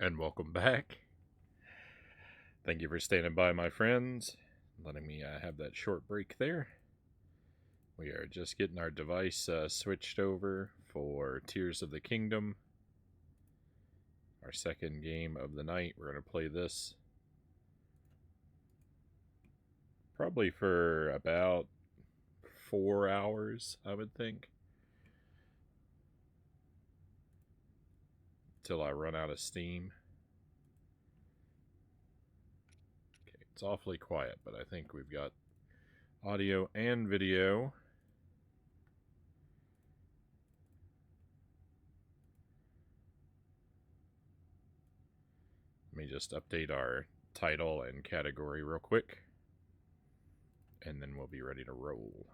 And welcome back. Thank you for standing by, my friends, letting me have that short break there. We are just getting our device switched over for Tears of the Kingdom, our second game of the night. We're going to play this probably for about 4 hours, I would think, till I run out of steam. Okay, it's awfully quiet, but I think we've got audio and video. Let me just update our title and category real quick, and then we'll be ready to roll.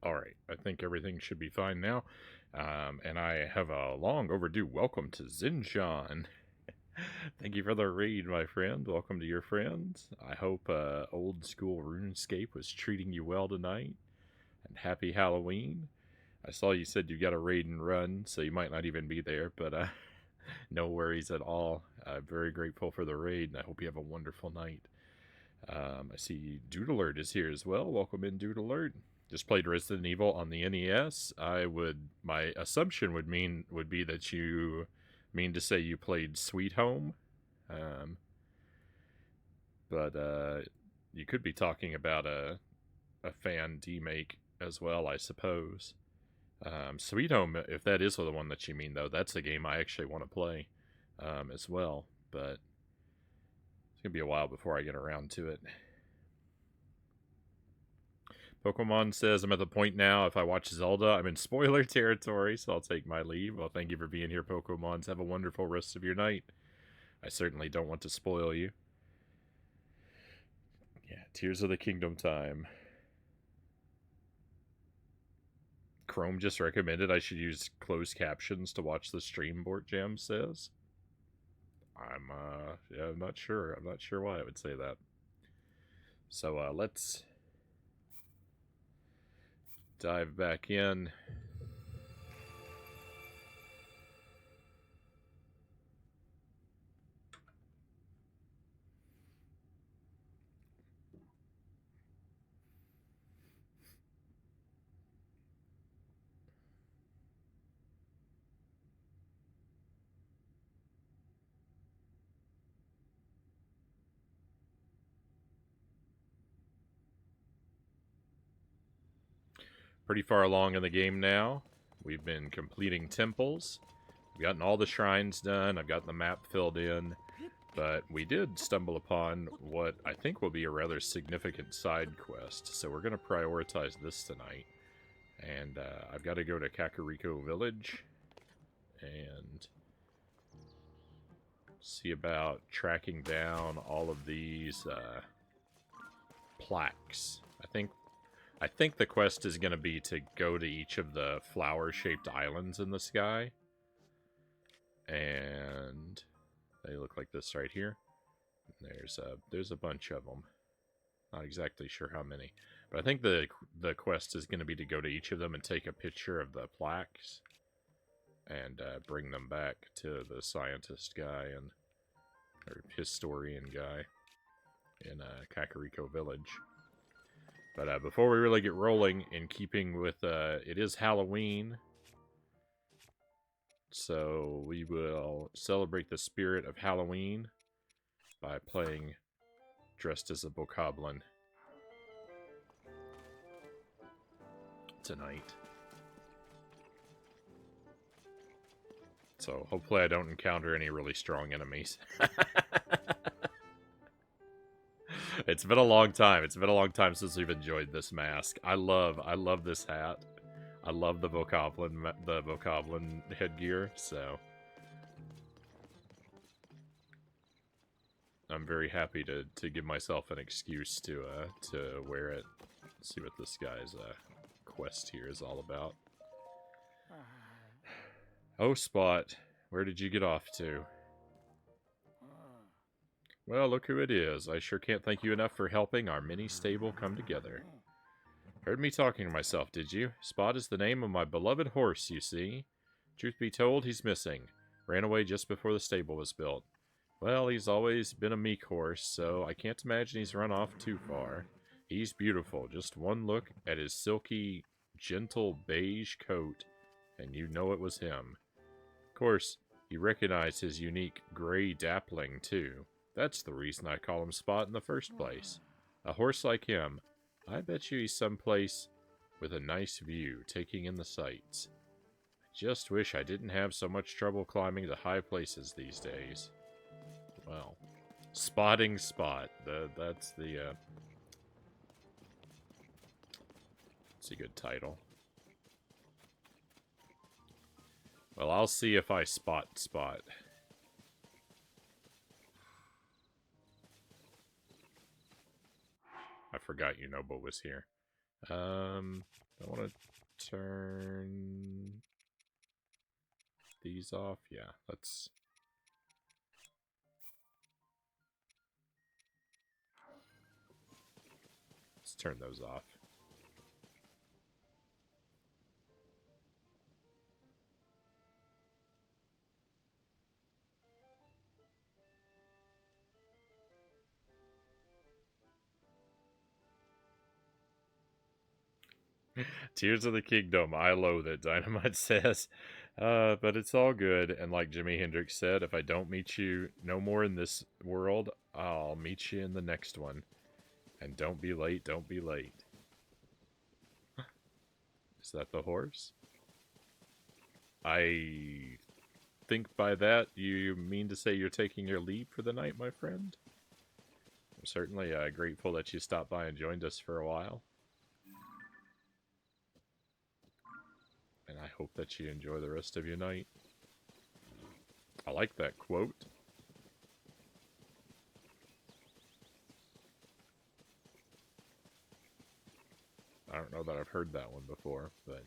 Alright, I think everything should be fine now. And I have a long overdue welcome to Zinshan. Thank you for the raid, my friend. Welcome to your friends. I hope old school RuneScape was treating you well tonight. And happy Halloween. I saw you said you got a raid and run, so you might not even be there, but no worries at all. I'm very grateful for the raid, and I hope you have a wonderful night. I see Dude Alert is here as well. Welcome in, Dude Alert. Just played Resident Evil on the NES. My assumption would be that you mean to say you played Sweet Home, but you could be talking about a fan demake as well, I suppose. Sweet Home, if that is the one that you mean, though, that's a game I actually want to play as well, but it's gonna be a while before I get around to it. Pokemon says, I'm at the point now, if I watch Zelda, I'm in spoiler territory, so I'll take my leave. Well, thank you for being here, Pokemons. Have a wonderful rest of your night. I certainly don't want to spoil you. Yeah, Tears of the Kingdom time. Chrome just recommended I should use closed captions to watch the stream, Bort Jam says. I'm not sure. I'm not sure why it would say that. So, let's dive back in. Pretty far along in the game now. We've been completing temples. We've gotten all the shrines done. I've gotten the map filled in. But we did stumble upon what I think will be a rather significant side quest. So we're going to prioritize this tonight. And I've got to go to Kakariko Village and see about tracking down all of these plaques. I think the quest is going to be to go to each of the flower-shaped islands in the sky. And they look like this right here. There's a bunch of them. Not exactly sure how many. But I think the quest is going to be to go to each of them and take a picture of the plaques. And bring them back to the scientist guy or historian guy in Kakariko Village. But before we really get rolling, in keeping with it is Halloween, So we will celebrate the spirit of Halloween by playing dressed as a bokoblin tonight. So hopefully I don't encounter any really strong enemies. It's been a long time. It's been a long time since we've enjoyed this mask. I love this hat. I love the bokoblin headgear, so I'm very happy to give myself an excuse to wear it. See what this guy's quest here is all about. Oh, Spot, where did you get off to? Well, look who it is. I sure can't thank you enough for helping our mini stable come together. Heard me talking to myself, did you? Spot is the name of my beloved horse, you see. Truth be told, he's missing. Ran away just before the stable was built. Well, he's always been a meek horse, so I can't imagine he's run off too far. He's beautiful. Just one look at his silky, gentle beige coat, and you know it was him. Of course, you recognize his unique gray dappling, too. That's the reason I call him Spot in the first place. A horse like him, I bet you he's someplace with a nice view, taking in the sights. I just wish I didn't have so much trouble climbing to high places these days. Well, spotting Spot. That's a good title. Well, I'll see if I spot Spot. I forgot Unobo was here. I want to turn these off. Yeah, let's turn those off. Tears of the Kingdom. I loathe it, Dynamite says. But it's all good. And like Jimi Hendrix said, if I don't meet you no more in this world, I'll meet you in the next one. And don't be late, don't be late. Is that the horse? I think by that you mean to say you're taking your leave for the night, my friend? I'm certainly grateful that you stopped by and joined us for a while. And I hope that you enjoy the rest of your night. I like that quote. I don't know that I've heard that one before, but...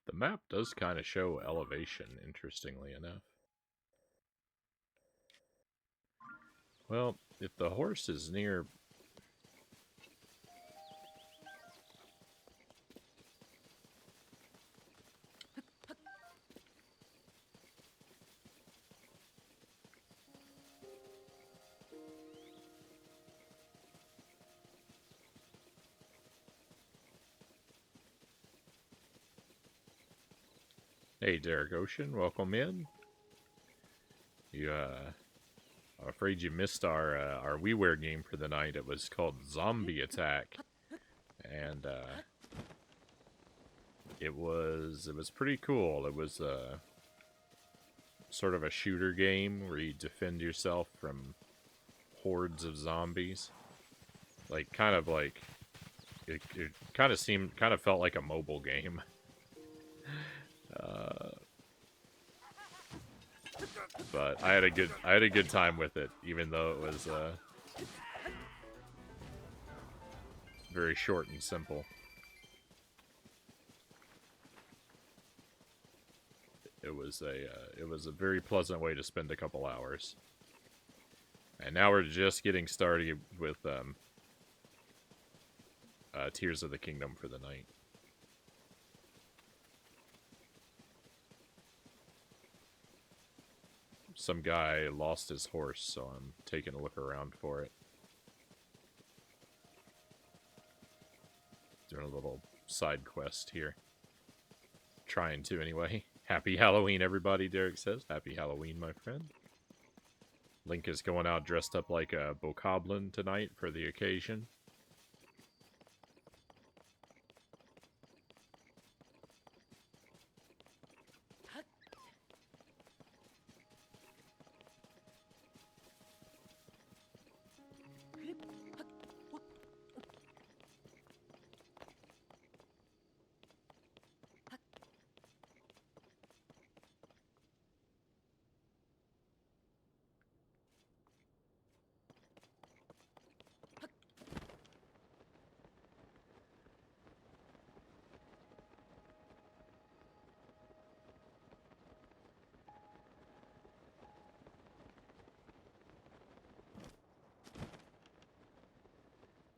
The map does kind of show elevation, interestingly enough. Well, if the horse is near... Hey, Derek Ocean, welcome in. I'm afraid you missed our WiiWare game for the night. It was called Zombie Attack, and it was pretty cool. It was sort of a shooter game where you defend yourself from hordes of zombies, like kind of like it kind of felt like a mobile game. But I had a good time with it, even though it was very short and simple. It was a very pleasant way to spend a couple hours. And now we're just getting started with Tears of the Kingdom for the night. Some guy lost his horse, so I'm taking a look around for it. Doing a little side quest here. Trying to, anyway. Happy Halloween, everybody, Derek says. Happy Halloween, my friend. Link is going out dressed up like a bokoblin tonight for the occasion.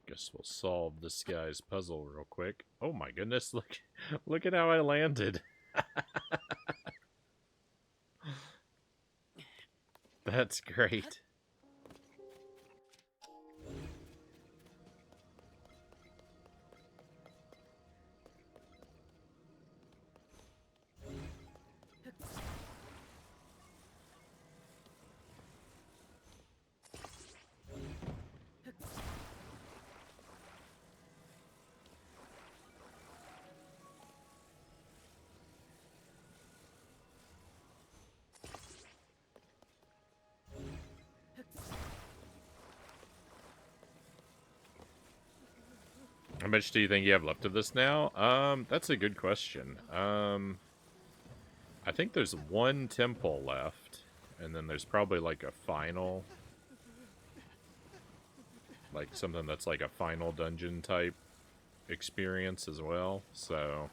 Guess we'll solve this guy's puzzle real quick. Oh my goodness, look at how I landed. That's great. How much do you think you have left of this now? That's a good question. I think there's one temple left, and then there's probably like a final, like something that's like a final dungeon type experience as well, so...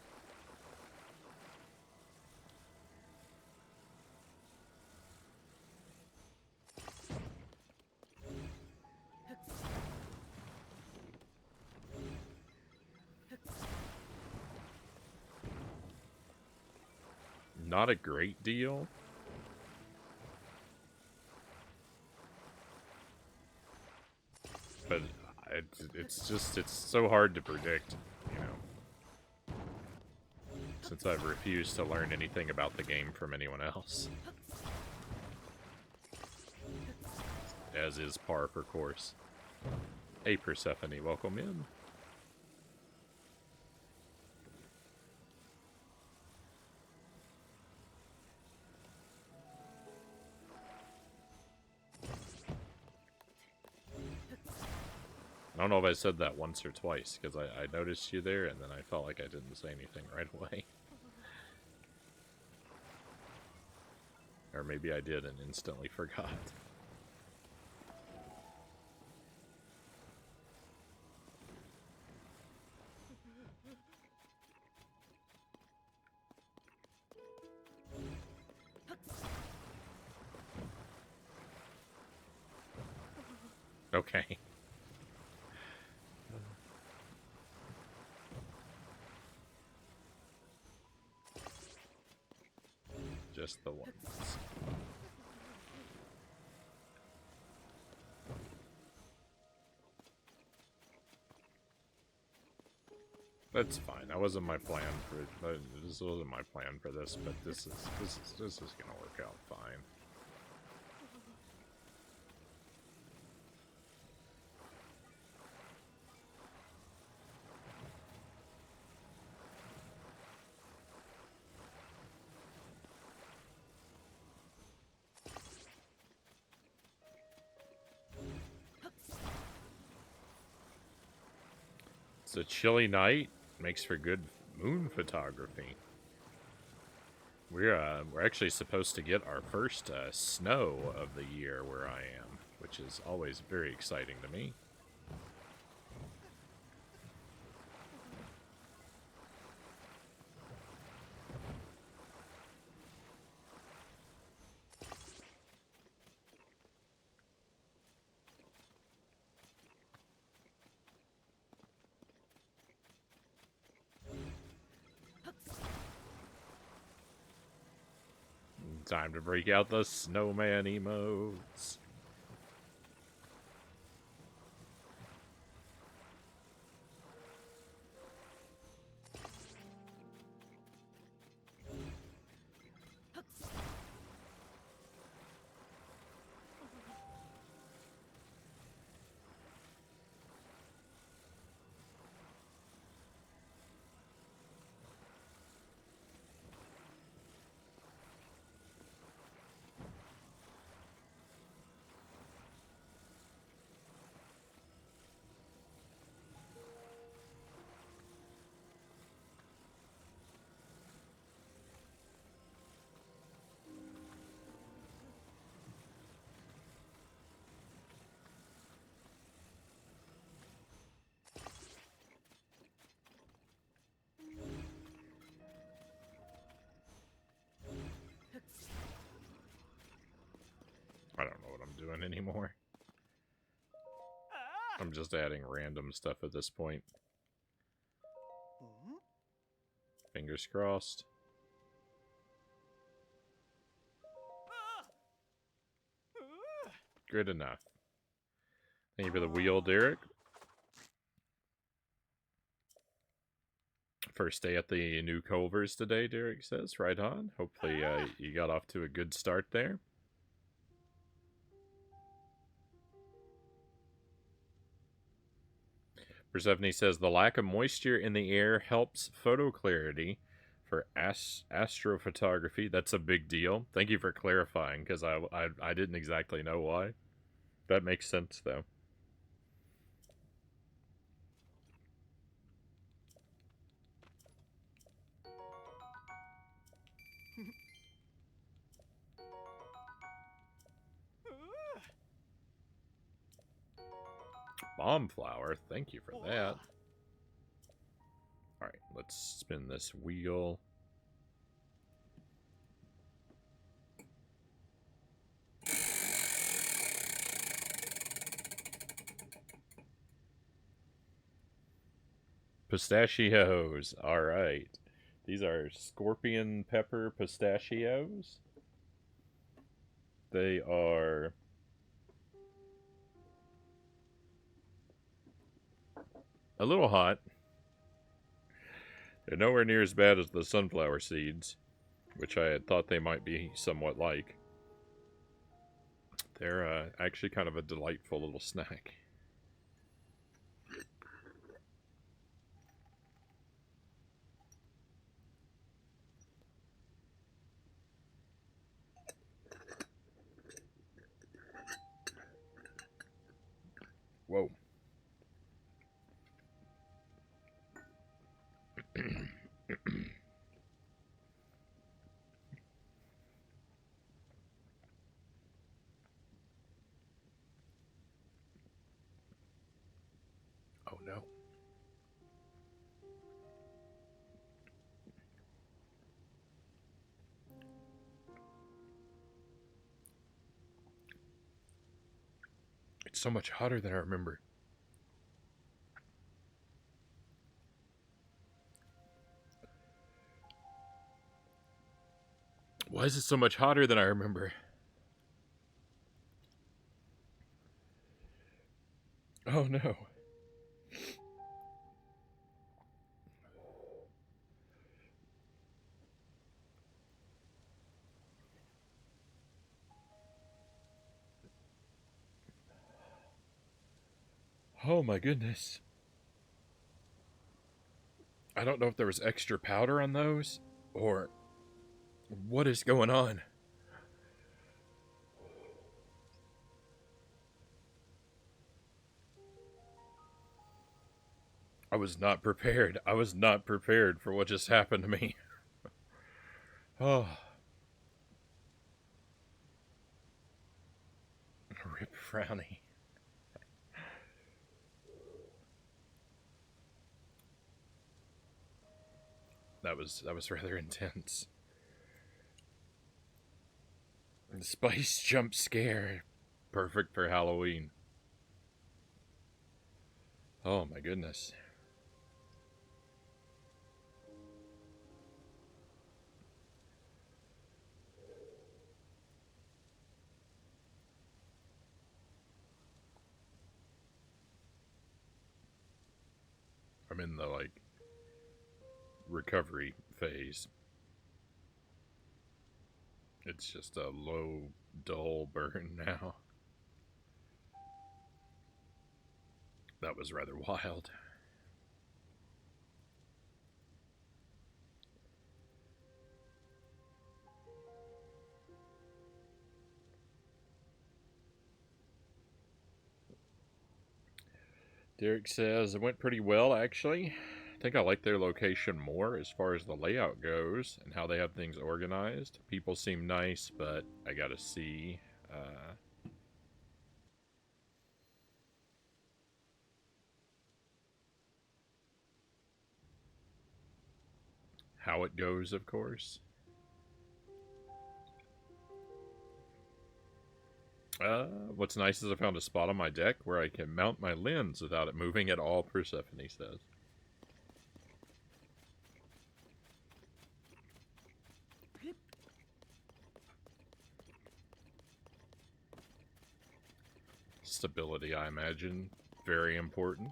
Not a great deal. But it's so hard to predict, you know. Since I've refused to learn anything about the game from anyone else. As is par for course. Hey Persephone, welcome in. I don't know if I said that once or twice, because I noticed you there, and then I felt like I didn't say anything right away. Or maybe I did and instantly forgot. Okay. Just the ones. That's fine. That wasn't my plan for it. This wasn't my plan for this, but this is gonna work out fine. It's a chilly night. Makes for good moon photography. We're actually supposed to get our first snow of the year where I am, which is always very exciting to me. Time to break out the snowman emotes. I don't know what I'm doing anymore. I'm just adding random stuff at this point. Fingers crossed. Good enough. Thank you for the wheel, Derek. First day at the new Culvers today, Derek says. Right on. Hopefully you got off to a good start there. Persephone says, the lack of moisture in the air helps photo clarity for astrophotography. That's a big deal. Thank you for clarifying, because I didn't exactly know why. That makes sense, though. Bomb flower, thank you for that. Alright, let's spin this wheel. Pistachios, alright. These are scorpion pepper pistachios. They are a little hot. They're nowhere near as bad as the sunflower seeds, which I had thought they might be somewhat like. They're actually kind of a delightful little snack. Whoa. Oh no. It's so much hotter than I remember. Why is it so much hotter than I remember? Oh no. Oh my goodness. I don't know if there was extra powder on those, or what is going on. I was not prepared. I was not prepared for what just happened to me. Oh. Rip Frownie. That was rather intense. The spice jump scare. Perfect for Halloween. Oh my goodness. I'm in the recovery phase. It's just a low, dull burn now. That was rather wild. Derek says it went pretty well, actually. I think I like their location more as far as the layout goes and how they have things organized. People seem nice, but I gotta see how it goes, of course. What's nice is I found a spot on my deck where I can mount my lens without it moving at all, Persephone says. Stability, I imagine, very important.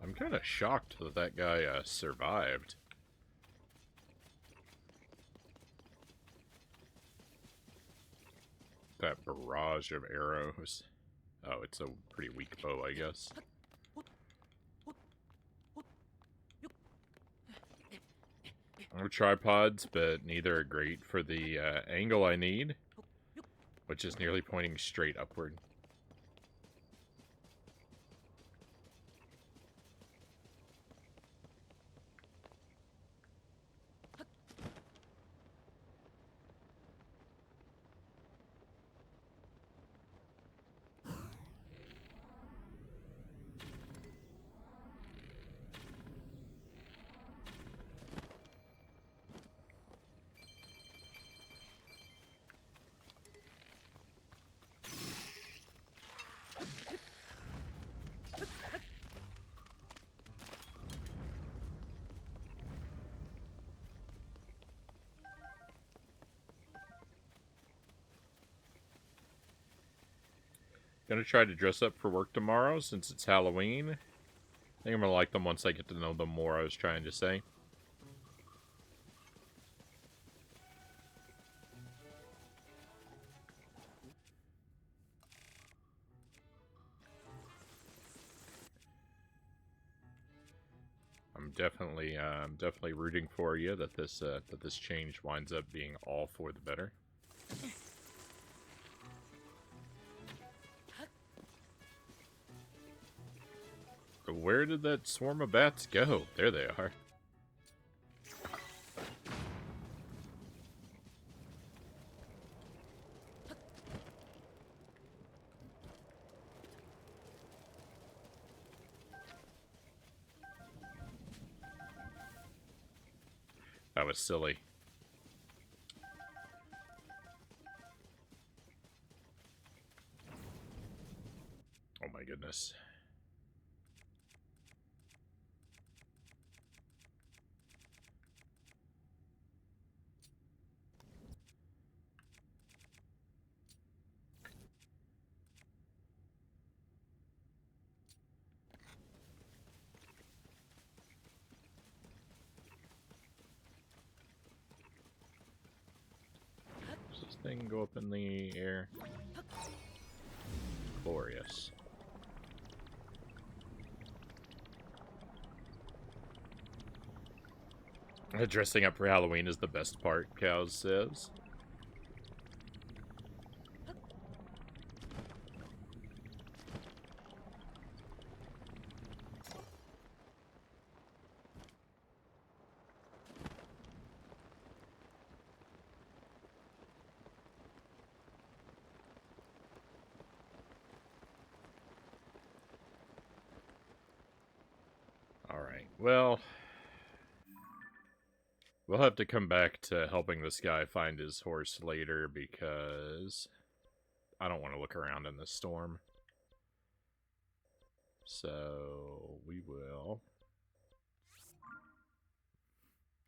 I'm kind of shocked that that guy survived. That barrage of arrows. Oh, it's a pretty weak bow, I guess. I have tripods, but neither are great for the angle I need, which is nearly pointing straight upward. Gonna try to dress up for work tomorrow since it's Halloween. I think I'm gonna like them once I get to know them more, I was trying to say. I'm definitely rooting for you that this change winds up being all for the better. Where did that swarm of bats go? There they are. That was silly. Oh my goodness. Does this thing go up in the air? Glorious. Dressing up for Halloween is the best part, Cows says. Alright, well, we'll have to come back to helping this guy find his horse later because I don't want to look around in this storm. So we will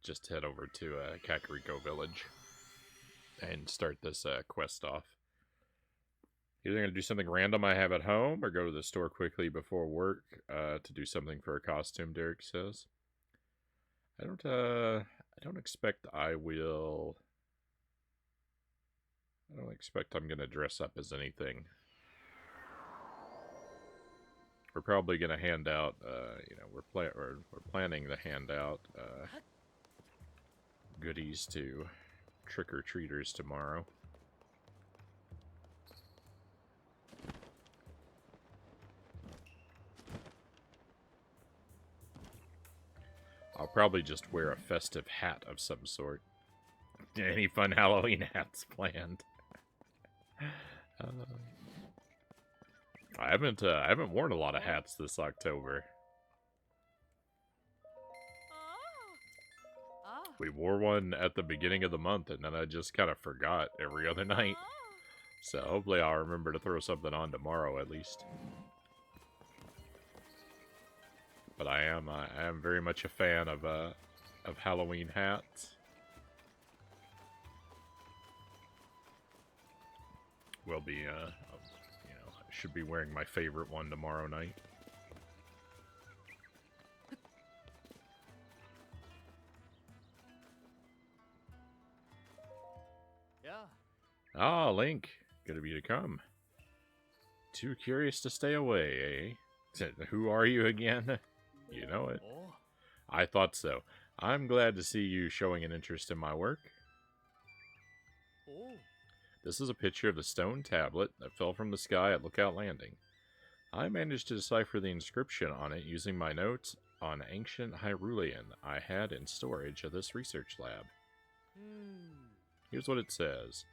just head over to Kakariko Village and start this quest off. Either going to do something random I have at home or go to the store quickly before work to do something for a costume, Derek says. I don't expect I will... I don't expect I'm going to dress up as anything. We're probably going to hand out, you know, we're planning to hand out goodies to trick-or-treaters tomorrow. I'll probably just wear a festive hat of some sort. Any fun Halloween hats planned? I haven't worn a lot of hats this October. We wore one at the beginning of the month, and then I just kind of forgot every other night. So hopefully I'll remember to throw something on tomorrow at least. But I am very much a fan of Halloween hats. Will be, you know, I should be wearing my favorite one tomorrow night. Yeah. Ah, Link, good of you to come. Too curious to stay away, eh? Who are you again? You know it. Oh. I thought so. I'm glad to see you showing an interest in my work. Oh. This is a picture of the stone tablet that fell from the sky at Lookout Landing. I managed to decipher the inscription on it using my notes on ancient Hyrulean I had in storage at this research lab. Here's what it says.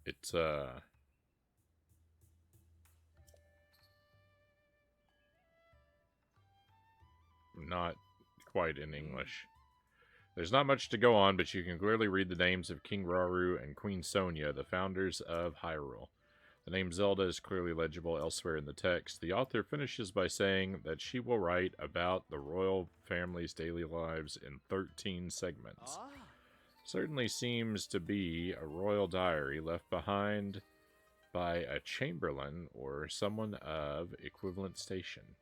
It's, not quite in English. There's not much to go on, but you can clearly read the names of King Rauru and Queen Sonia, the founders of Hyrule. The name Zelda is clearly legible elsewhere in the text. The author finishes by saying that she will write about the royal family's daily lives in 13 segments. Certainly seems to be a royal diary left behind by a chamberlain or someone of equivalent station.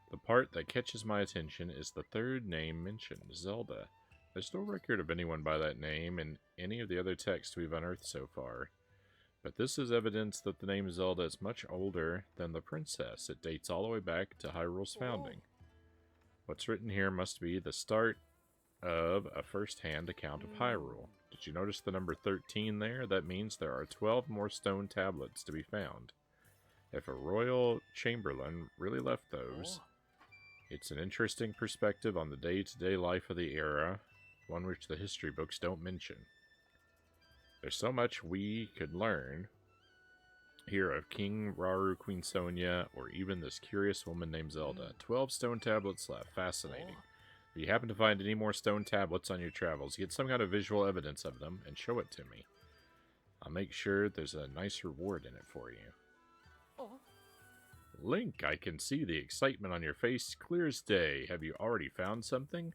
The part that catches my attention is the third name mentioned, Zelda. There's no record of anyone by that name in any of the other texts we've unearthed so far. But this is evidence that the name Zelda is much older than the princess. It dates all the way back to Hyrule's founding. What's written here must be the start of a first-hand account of Hyrule. Did you notice the number 13 there? That means there are 12 more stone tablets to be found. If a royal chamberlain really left those, it's an interesting perspective on the day-to-day life of the era, one which the history books don't mention. There's so much we could learn here of King Rauru, Queen Sonia, or even this curious woman named Zelda. 12 stone tablets left. Fascinating. If you happen to find any more stone tablets on your travels, get some kind of visual evidence of them and show it to me. I'll make sure there's a nice reward in it for you. Link, I can see the excitement on your face clear as day. Have you already found something?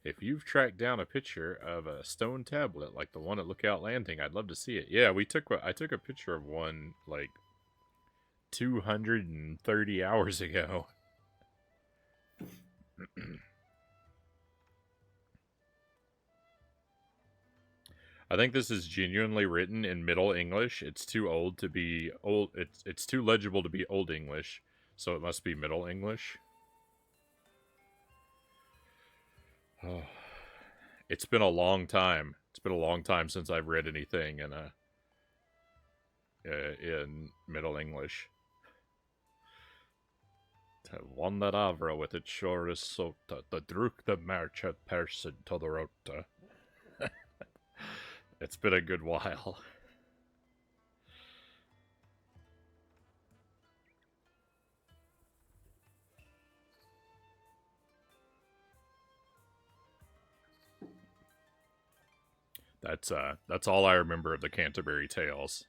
If you've tracked down a picture of a stone tablet like the one at Lookout Landing, I'd love to see it. Yeah, I took a picture of one like 230 hours ago. I think this is genuinely written in Middle English. It's too old to be old. It's too legible to be Old English, so it must be Middle English. Oh, it's been a long time. It's been a long time since I've read anything in Middle English. One that Avra with its sure is sota, the druk the mercha person to the rota. It's been a good while. That's all I remember of the Canterbury Tales,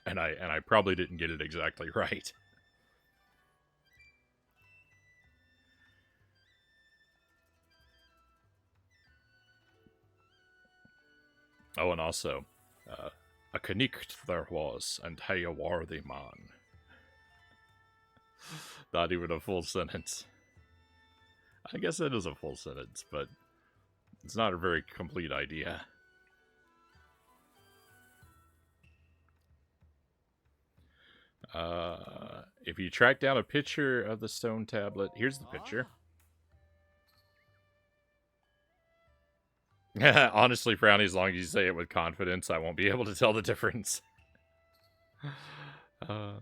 and I probably didn't get it exactly right. Oh, and also, a canicht there was, and hey a worthy man. Not even a full sentence. I guess it is a full sentence, but it's not a very complete idea. If you track down a picture of the stone tablet, here's the picture. Honestly, Frownie, as long as you say it with confidence, I won't be able to tell the difference. I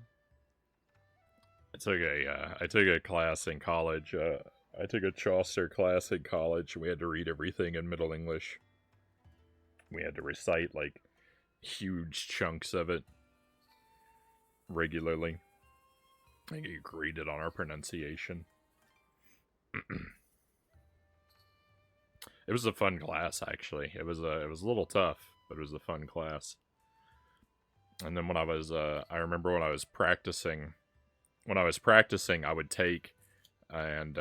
took a class in college. I took a Chaucer class in college. We had to read everything in Middle English. We had to recite like huge chunks of it regularly. I get graded on our pronunciation. It was a fun class, actually. It was a little tough, but it was a fun class. And then when I was, I remember when I was practicing, I would take and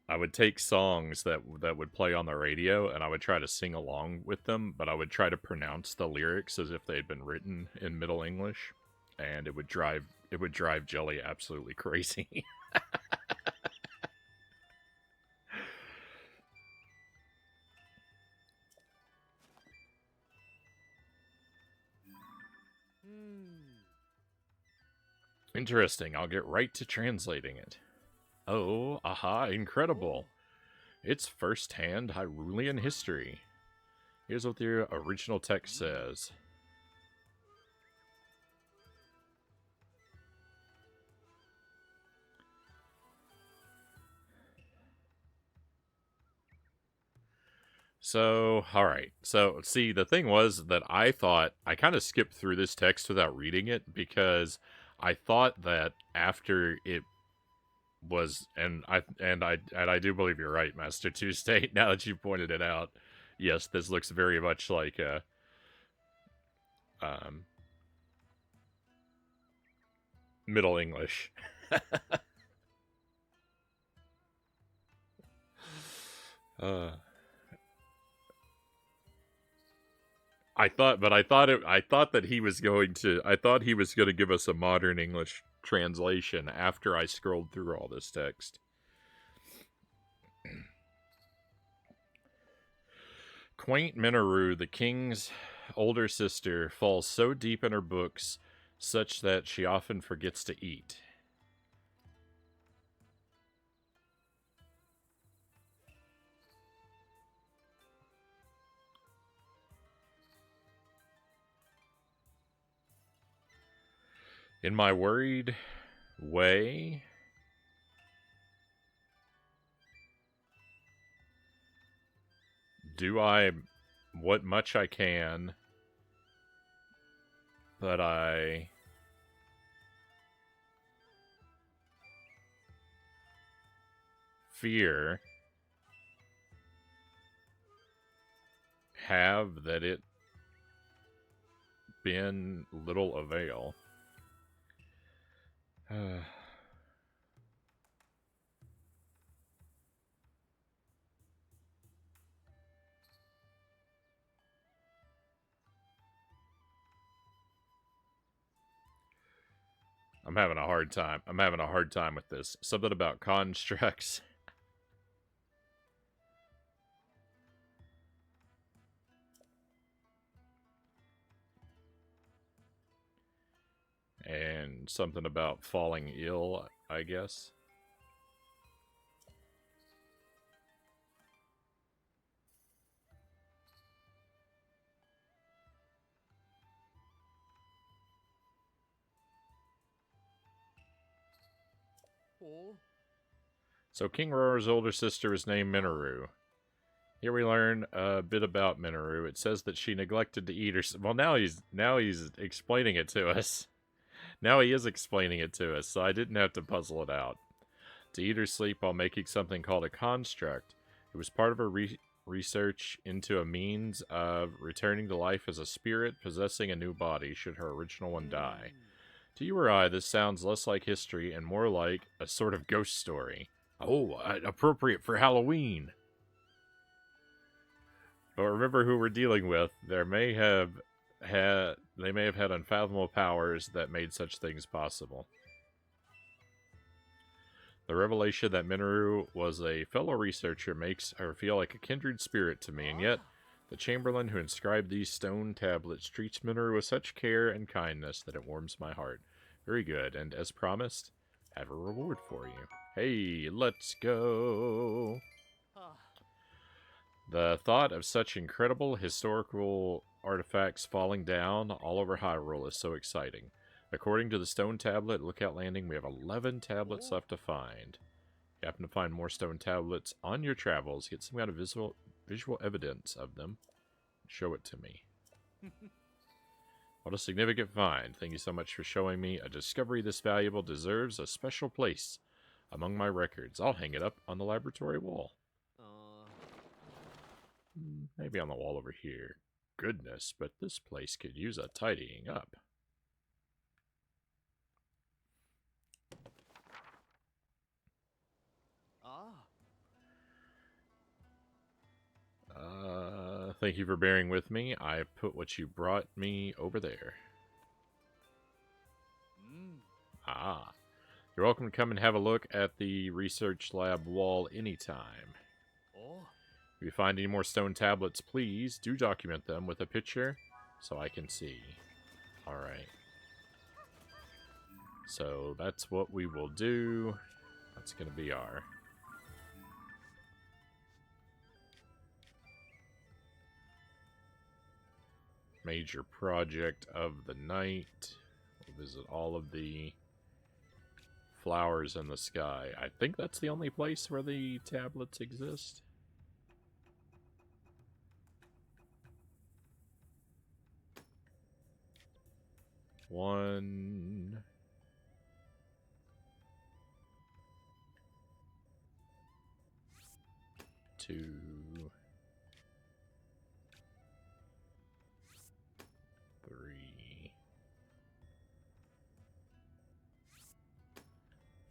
I would take songs that would play on the radio, and I would try to sing along with them, but I would try to pronounce the lyrics as if they had been written in Middle English, and it would drive Jelly absolutely crazy. Interesting. I'll get right to translating it. Oh, aha, incredible. It's first-hand Hyrulean history. Here's what the original text says. So, alright. So, see, the thing was that I thought, I kind of skipped through this text without reading it because I thought that after it was, and I do believe you're right, Master Tuesday, now that you pointed it out. Yes, this looks very much like Middle English. I thought that he was going to, give us a modern English translation after I scrolled through all this text. Quaint Minoru, the king's older sister, falls so deep in her books such that she often forgets to eat. In my worried way, do I what much I can, but I fear have that it been little avail. I'm having a hard time. I'm having a hard time with this. Something about constructs. And something about falling ill, I guess. Oh. So King Rora's older sister is named Minoru. Here we learn a bit about Minoru. It says that she neglected to eat her. Well, now he's explaining it to us. Now he is explaining it to us, so I didn't have to puzzle it out. To eat or sleep while making something called a construct. It was part of her research into a means of returning to life as a spirit possessing a new body should her original one die. To you or I, this sounds less like history and more like a sort of ghost story. Oh, appropriate for Halloween. But remember who we're dealing with. They may have had unfathomable powers that made such things possible. The revelation that Minoru was a fellow researcher makes her feel like a kindred spirit to me, and yet the Chamberlain who inscribed these stone tablets treats Minoru with such care and kindness that it warms my heart. Very good, and as promised, I have a reward for you. Hey, let's go! The thought of such incredible historical artifacts falling down all over Hyrule is so exciting. According to the stone tablet at Lookout Landing, we have 11 tablets left to find. If you happen to find more stone tablets on your travels, get some kind of visual evidence of them. Show it to me. What a significant find. Thank you so much for showing me. A discovery this valuable deserves a special place among my records. I'll hang it up on the laboratory wall. Maybe on the wall over here. Goodness, but this place could use a tidying up. Thank you for bearing with me. I put what you brought me over there. Ah. You're welcome to come and have a look at the research lab wall anytime. If you find any more stone tablets, please do document them with a picture so I can see. Alright. So that's what we will do. That's going to be our major project of the night. We'll visit all of the flowers in the sky. I think that's the only place where the tablets exist. One, two, three,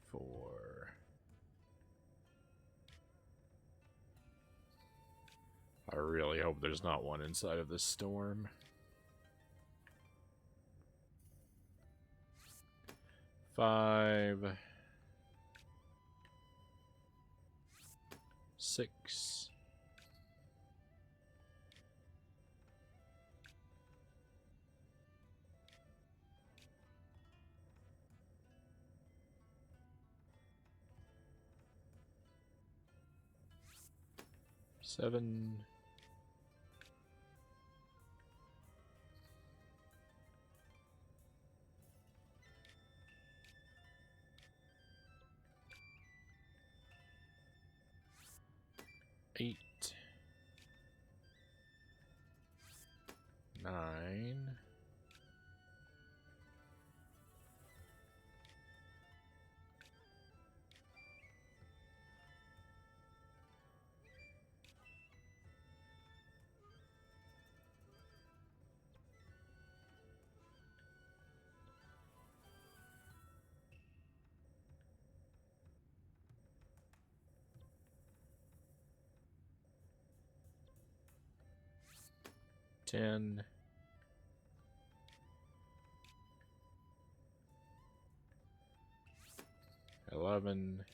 four. I really hope there's not one inside of this storm. 5, 6, 7, 8, 9, 10, 11.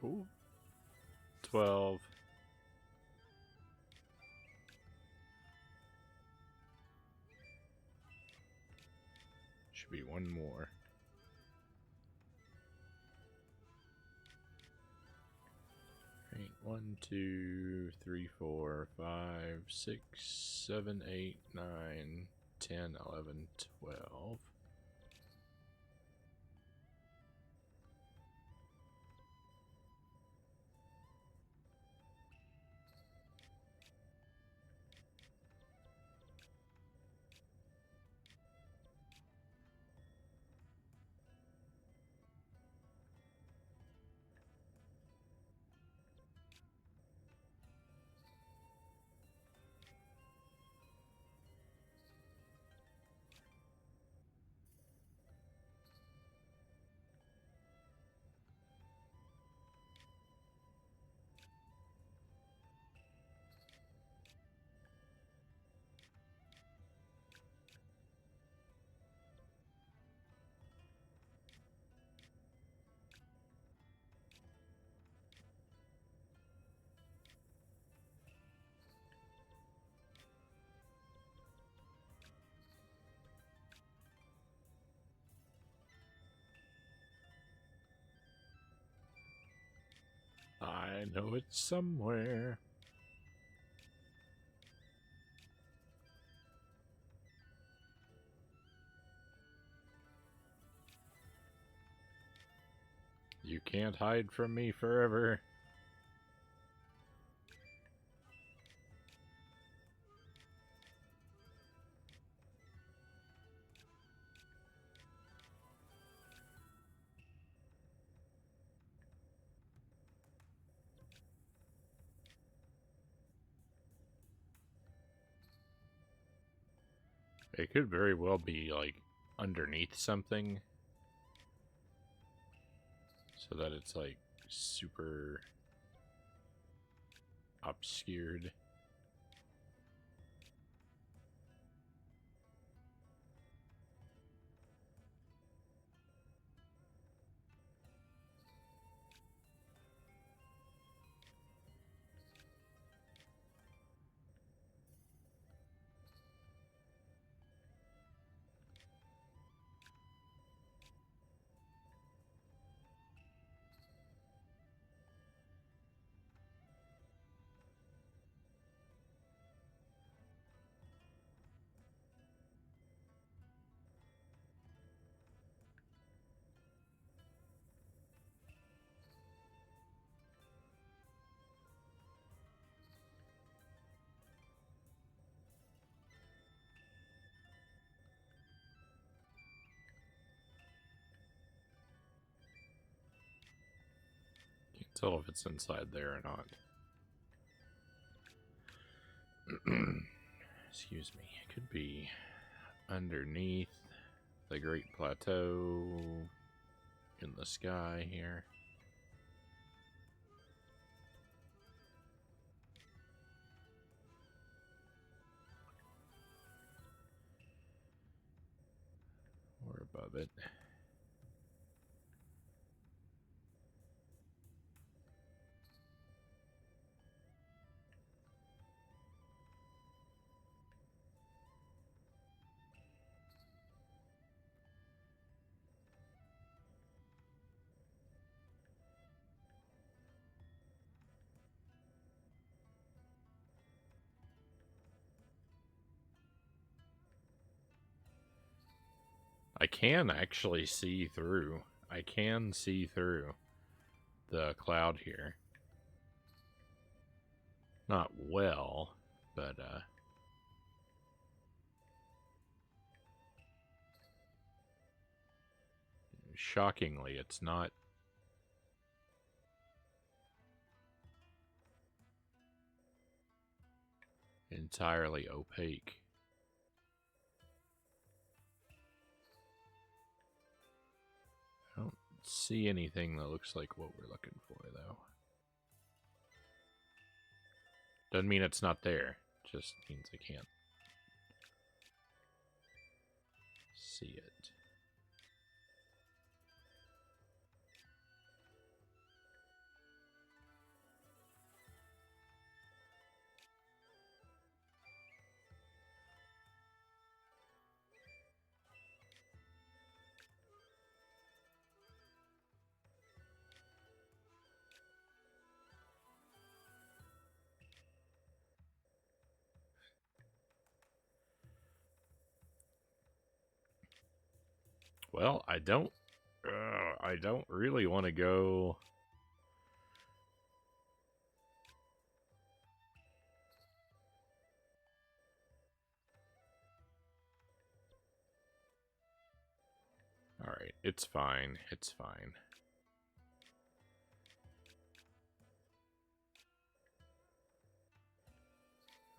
Ooh. 12. Should be one more. Right, 1, 2, 3, 4, 5, 6, 7, 8, 9, 10, 11, 12. I know it's somewhere. You can't hide from me forever. It could very well be, like, underneath something. So that it's, like, super obscured. Can't tell if it's inside there or not. Excuse me. It could be underneath the Great Plateau in the sky here. Or above it. I can actually see through. I can see through the cloud here. Not well, but shockingly, it's not entirely opaque. I don't see anything that looks like what we're looking for, though. Doesn't mean it's not there. Just means I can't see it. Well, I don't really want to go. All right, it's fine. It's fine.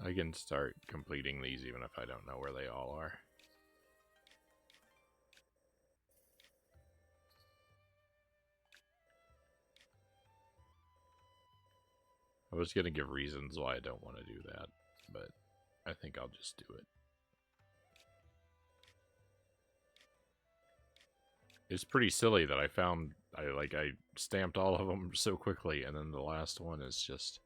I can start completing these even if I don't know where they all are. I was going to give reasons why I don't want to do that, but I think I'll just do it. It's pretty silly that I stamped all of them so quickly, and then the last one is just...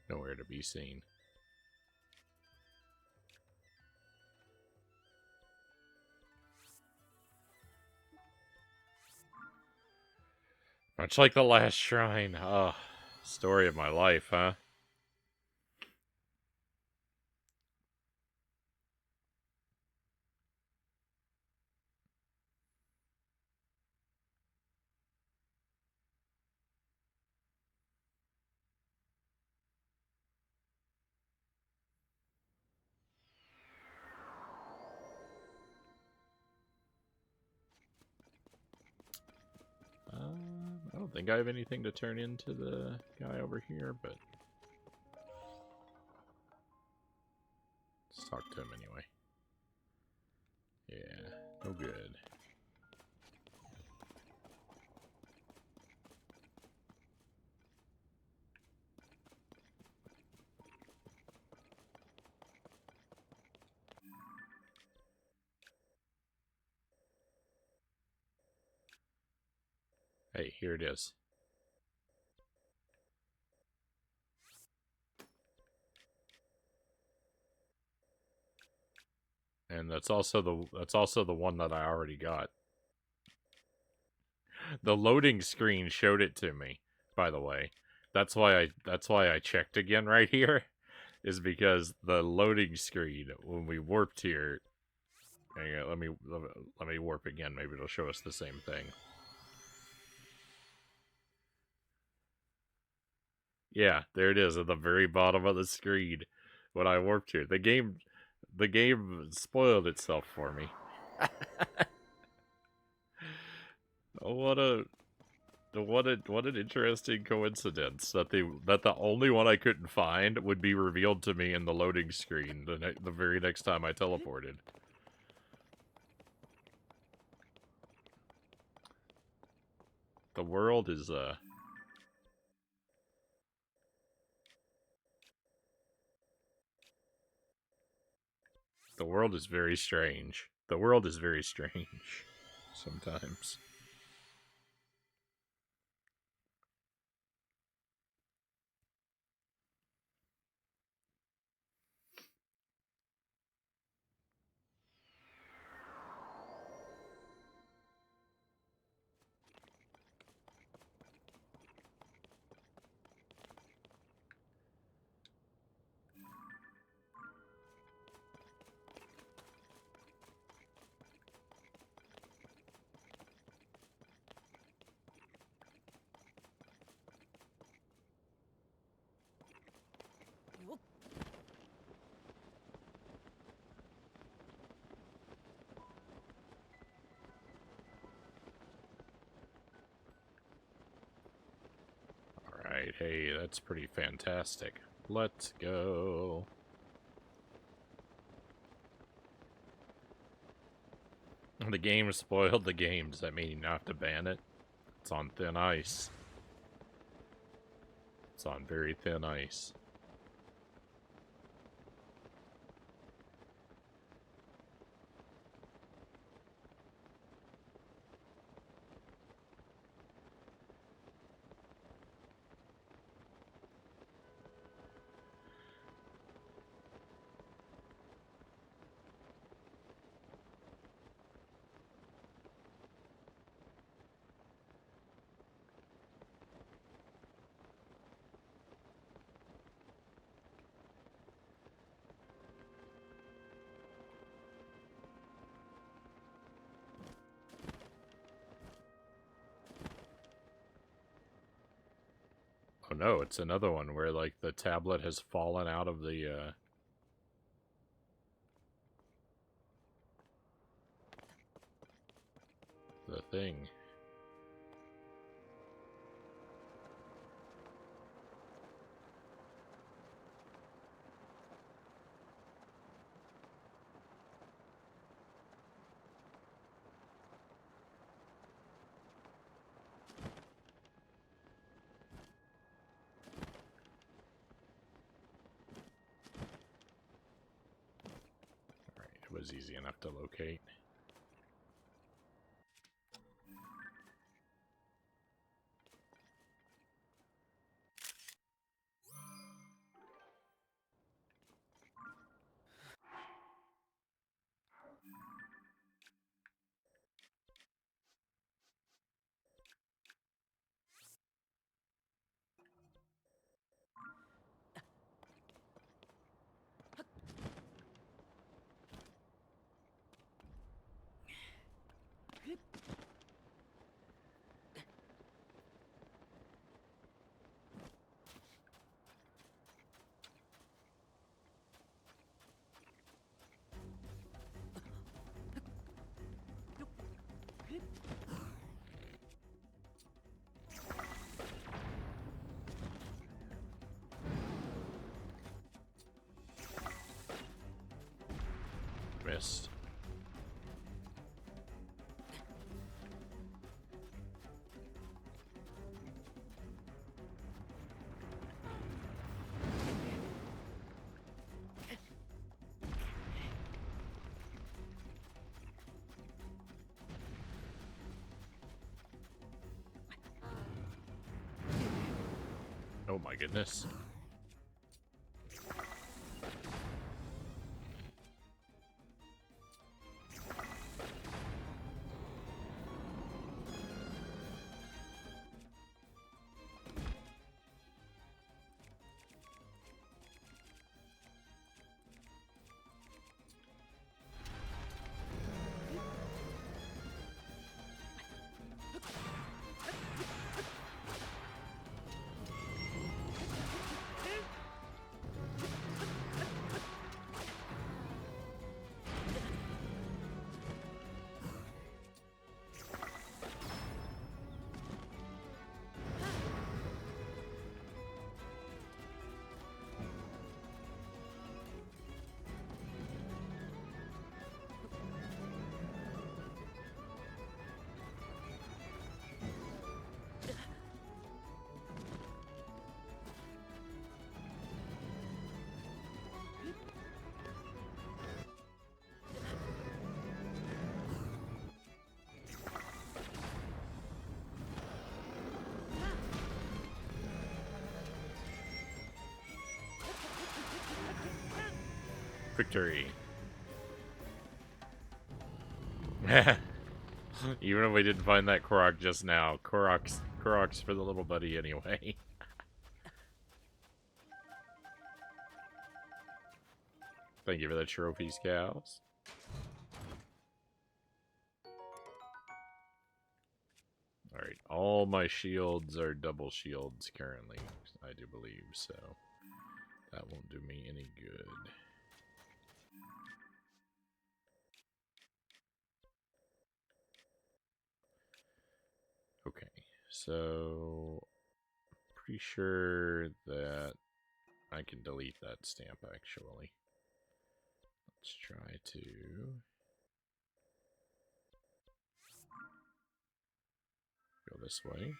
nowhere to be seen. Much like the last shrine. Oh, story of my life, huh? I don't think I have anything to turn into the guy over here, but... let's talk to him anyway. Yeah, no good. Hey, here it is. And that's also the one that I already got. The loading screen showed it to me, by the way. That's why I checked again right here, is because the loading screen when we warped here. Hang on, let me warp again. Maybe it'll show us the same thing. Yeah, there it is at the very bottom of the screen when I warped here. The game spoiled itself for me. What an interesting coincidence that the only one I couldn't find would be revealed to me in the loading screen the very next time I teleported. The world is the world is very strange. The world is very strange sometimes. Alright, hey, that's pretty fantastic. Let's go. The game spoiled the game. Does that mean you now have to ban it? It's on thin ice. It's on very thin ice. Oh no, it's another one where, like, the tablet has fallen out of the thing. Alright, it was easy enough to locate. Missed. Oh my goodness. Victory. Even if we didn't find that Korok just now, Korok's for the little buddy anyway. Thank you for the trophies, cows. Alright, all my shields are double shields currently, I do believe, so that won't do me any good. Okay, so pretty sure that I can delete that stamp, actually. Let's try to... go this way.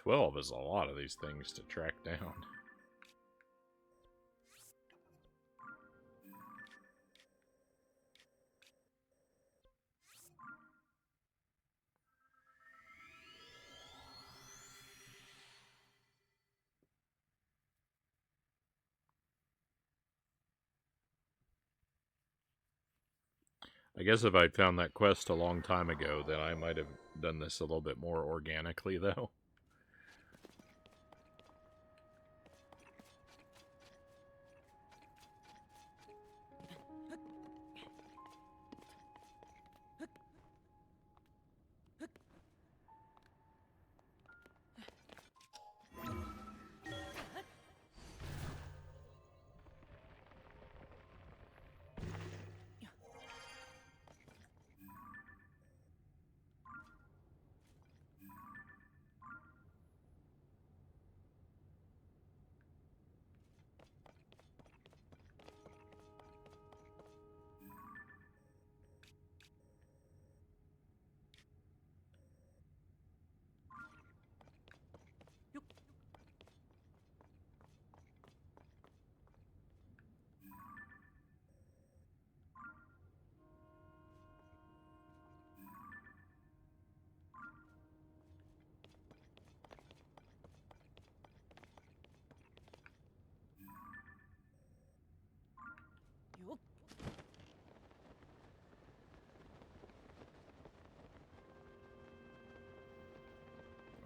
$12 is a lot of these things to track down. I guess if I'd found that quest a long time ago, then I might have done this a little bit more organically, though.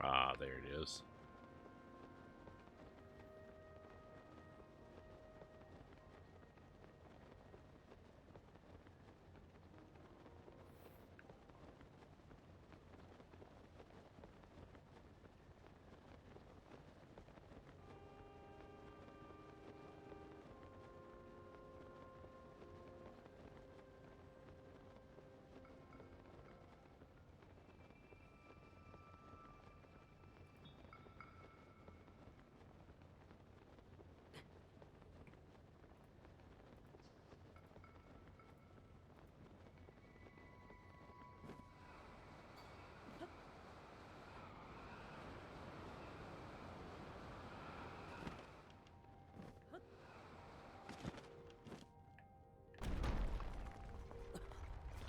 Ah, there it is.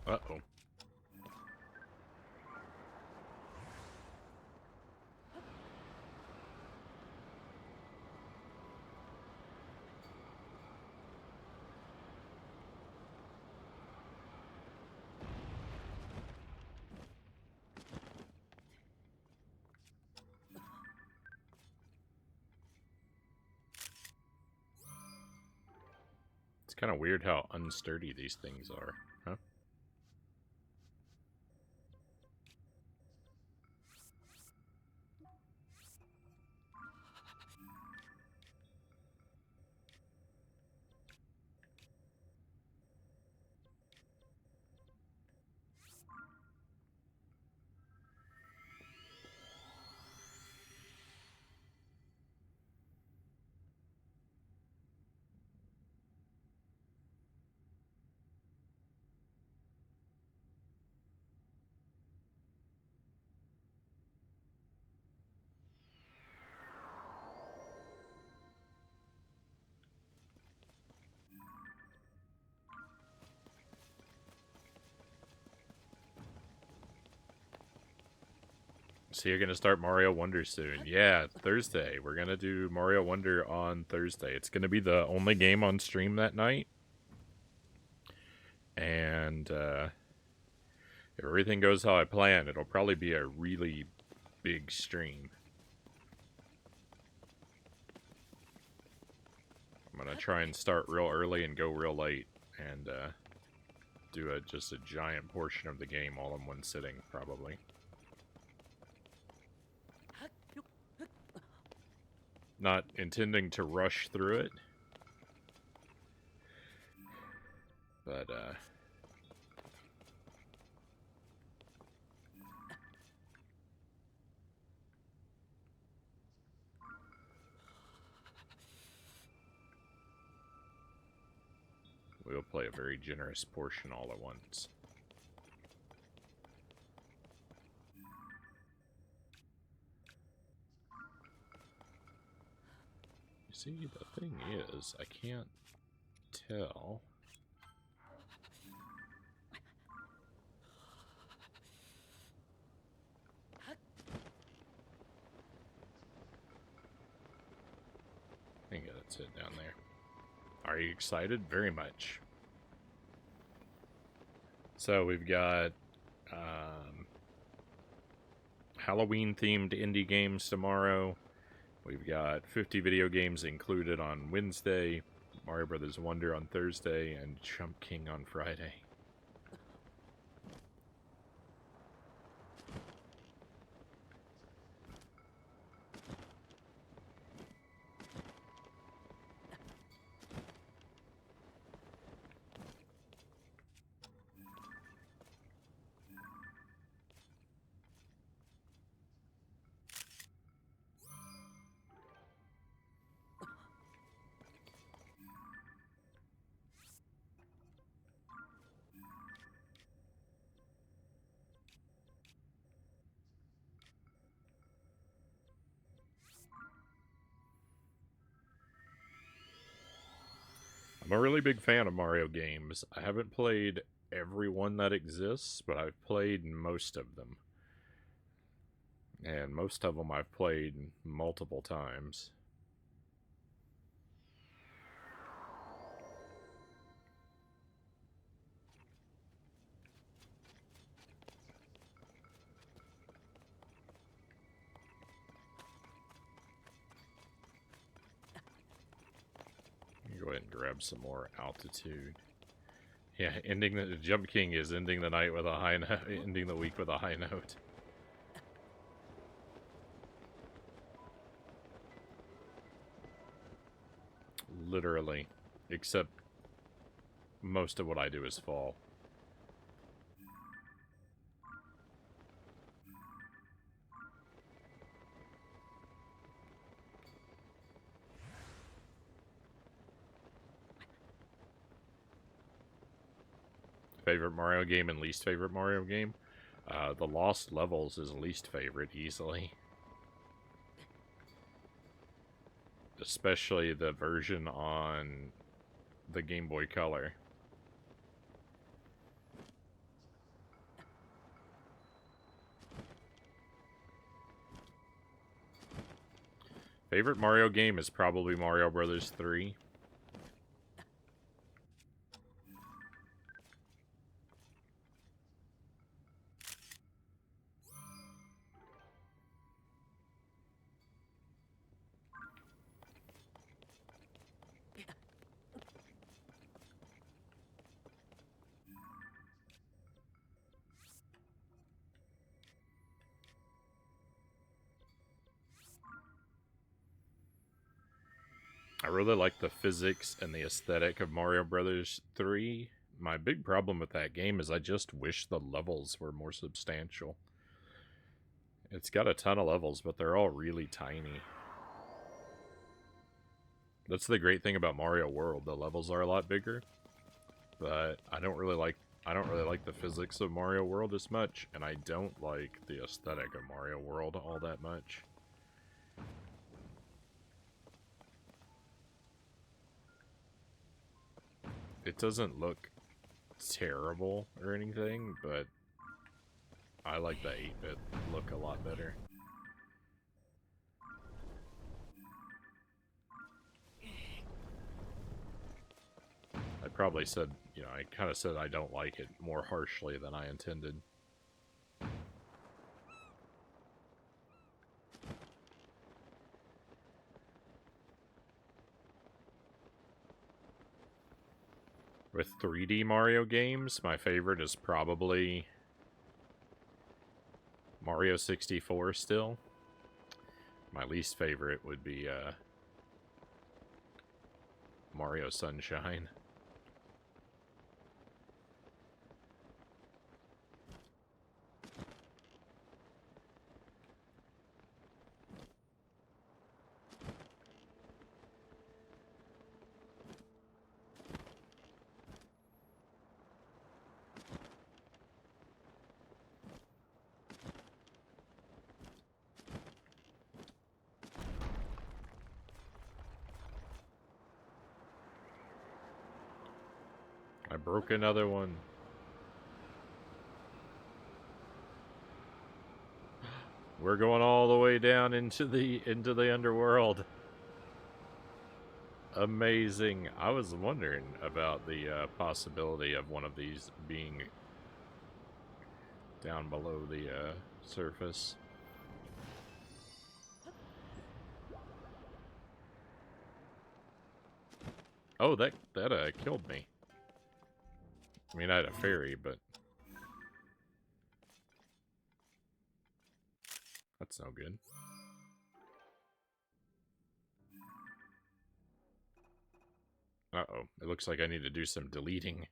Uh-oh. It's kind of weird how unsturdy these things are, huh? So you're gonna start Mario Wonder soon. Yeah, Thursday. We're gonna do Mario Wonder on Thursday. It's gonna be the only game on stream that night. And if everything goes how I plan, it'll probably be a really big stream. I'm gonna try and start real early and go real late, and do just a giant portion of the game all in one sitting, probably. Not intending to rush through it, but we'll play a very generous portion all at once. You see, the thing is, I can't tell. I think that's it down there. Are you excited? Very much. So we've got Halloween-themed indie games tomorrow. We've got 50 video games included on Wednesday, Mario Brothers Wonder on Thursday, and Chump King on Friday. I'm a really big fan of Mario games. I haven't played every one that exists, but I've played most of them. And most of them I've played multiple times. Go ahead and grab some more altitude. Yeah, ending the Jump King is ending the night with a high note, ending the week with a high note. Literally, except most of what I do is fall. Favorite Mario game and least favorite Mario game? The Lost Levels is least favorite, easily. Especially the version on the Game Boy Color. Favorite Mario game is probably Mario Brothers 3. I really like the physics and the aesthetic of Mario Brothers 3. My big problem with that game is I just wish the levels were more substantial. It's got a ton of levels, but they're all really tiny. That's the great thing about Mario World. The levels are a lot bigger, but I don't really like the physics of Mario World as much, and I don't like the aesthetic of Mario World all that much. It doesn't look terrible or anything, but I like the 8-bit look a lot better. I probably said, you know, I kind of said I don't like it more harshly than I intended. With 3D Mario games, my favorite is probably Mario 64 still. My least favorite would be Mario Sunshine. I broke another one. We're going all the way down into the underworld. Amazing. I was wondering about the possibility of one of these being down below the surface. Oh, that killed me. I mean, I had a fairy, but that's no good. Uh-oh. It looks like I need to do some deleting.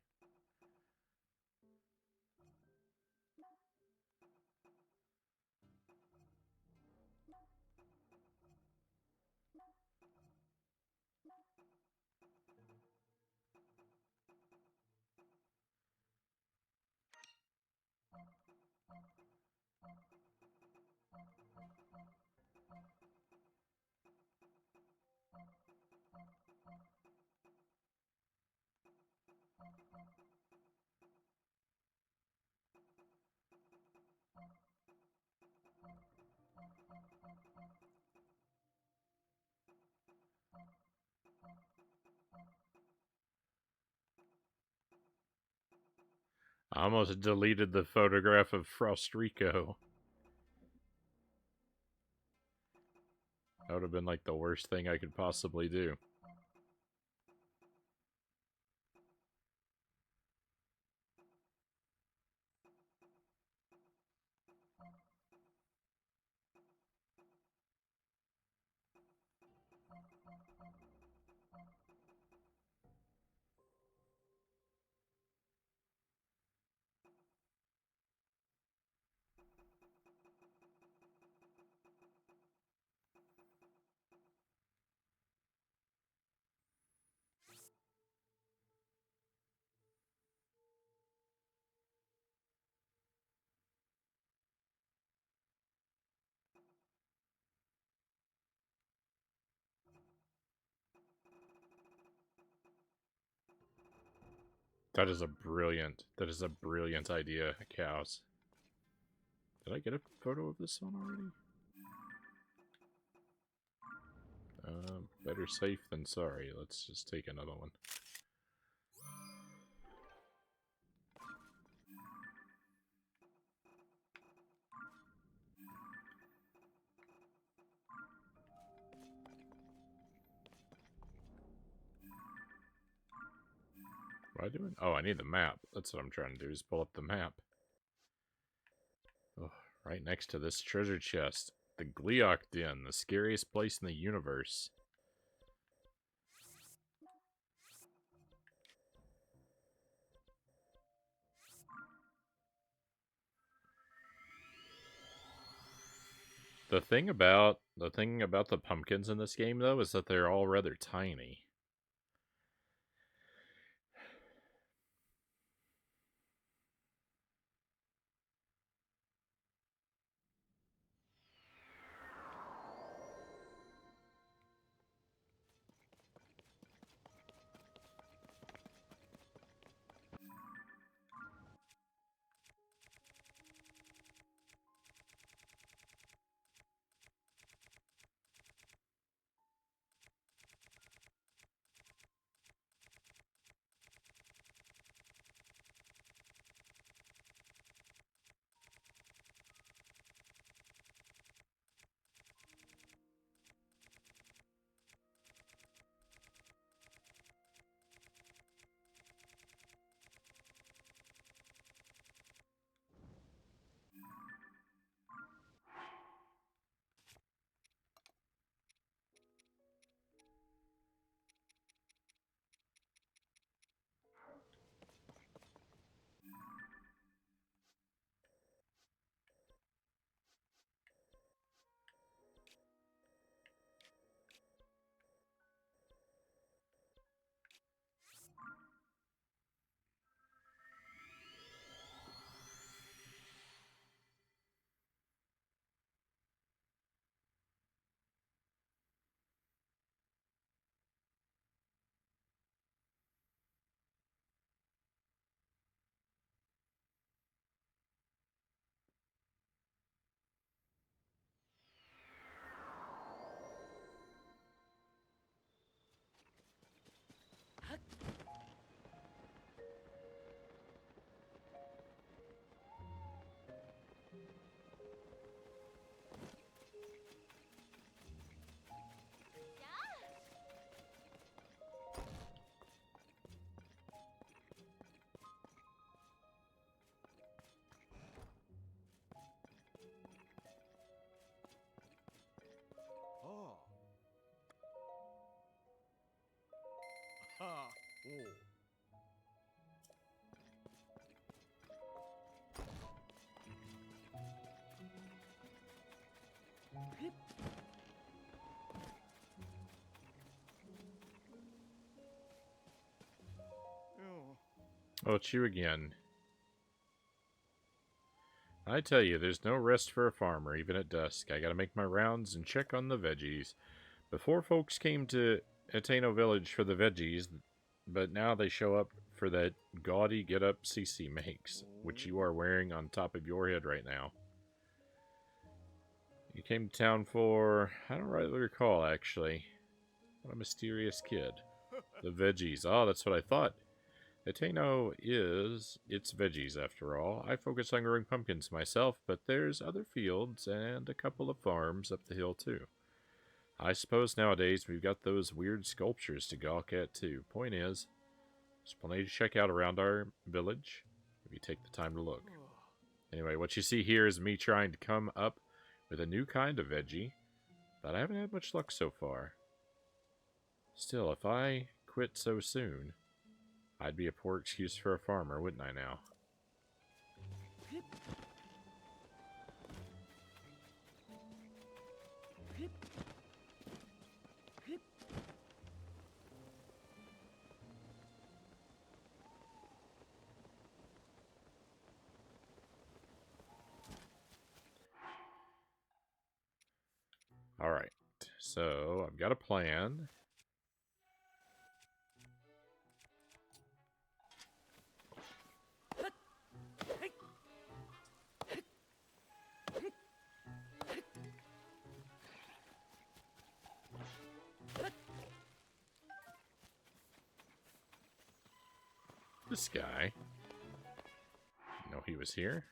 I almost deleted the photograph of Frostrico. That would have been like the worst thing I could possibly do. That is a brilliant idea, cows. Did I get a photo of this one already? Better safe than sorry. Let's just take another one. What am I doing? Oh, I need the map. That's what I'm trying to do, is pull up the map. Oh, right next to this treasure chest. The Gleeok Den, the scariest place in the universe. The thing about the pumpkins in this game, though, is that they're all rather tiny. Oh, it's you again. I tell you, there's no rest for a farmer, even at dusk. I gotta make my rounds and check on the veggies. Before folks came to Ateno Village for the veggies, but now they show up for that gaudy get-up Cece makes, which you are wearing on top of your head right now. You came to town for... I don't rightly recall, actually. What a mysterious kid. The veggies. Oh, that's what I thought. Ateno is its veggies, after all. I focus on growing pumpkins myself, but there's other fields and a couple of farms up the hill, too. I suppose nowadays we've got those weird sculptures to gawk at, too. Point is, there's plenty to check out around our village, if you take the time to look. Anyway, what you see here is me trying to come up with a new kind of veggie, but I haven't had much luck so far. Still, if I quit so soon, I'd be a poor excuse for a farmer, wouldn't I now? Alright, so I've got a plan. This guy. Know he was here?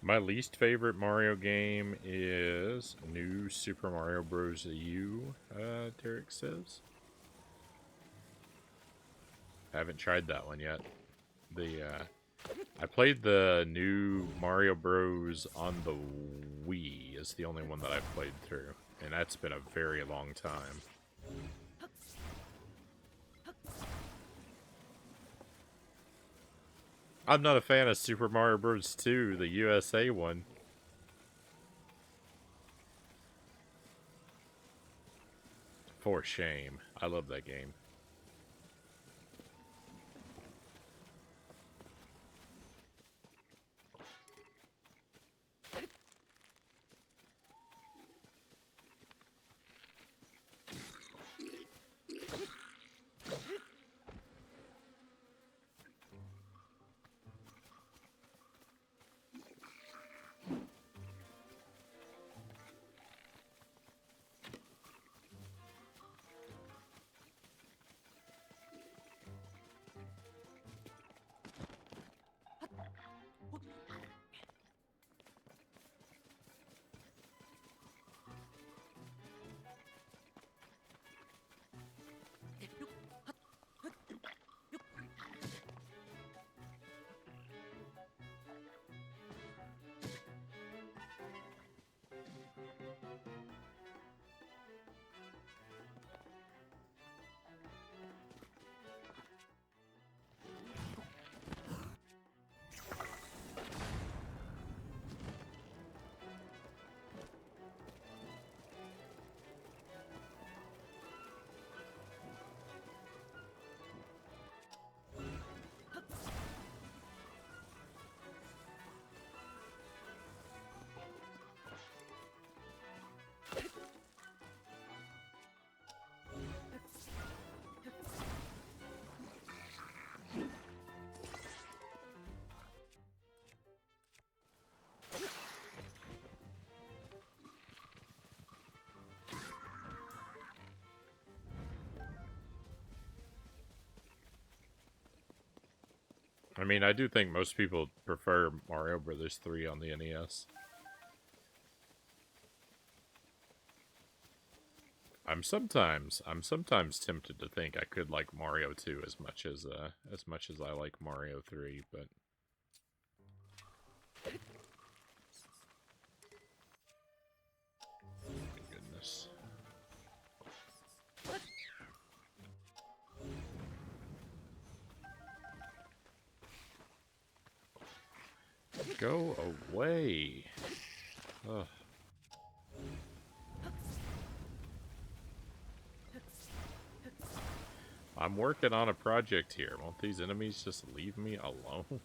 My least favorite Mario game is New Super Mario Bros. U, Derek says. I haven't tried that one yet. I played the new Mario Bros. On the Wii. It's the only one that I've played through. And that's been a very long time. I'm not a fan of Super Mario Bros. 2, the USA one. For shame. I love that game. I mean, I do think most people prefer Mario Brothers 3 on the NES. I'm sometimes tempted to think I could like Mario 2 as much as I like Mario 3, but my goodness. Go away. Ugh. I'm working on a project here. Won't these enemies just leave me alone?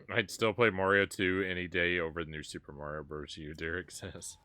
I'd still play Mario 2 any day over the new Super Mario Bros. U, Derek says.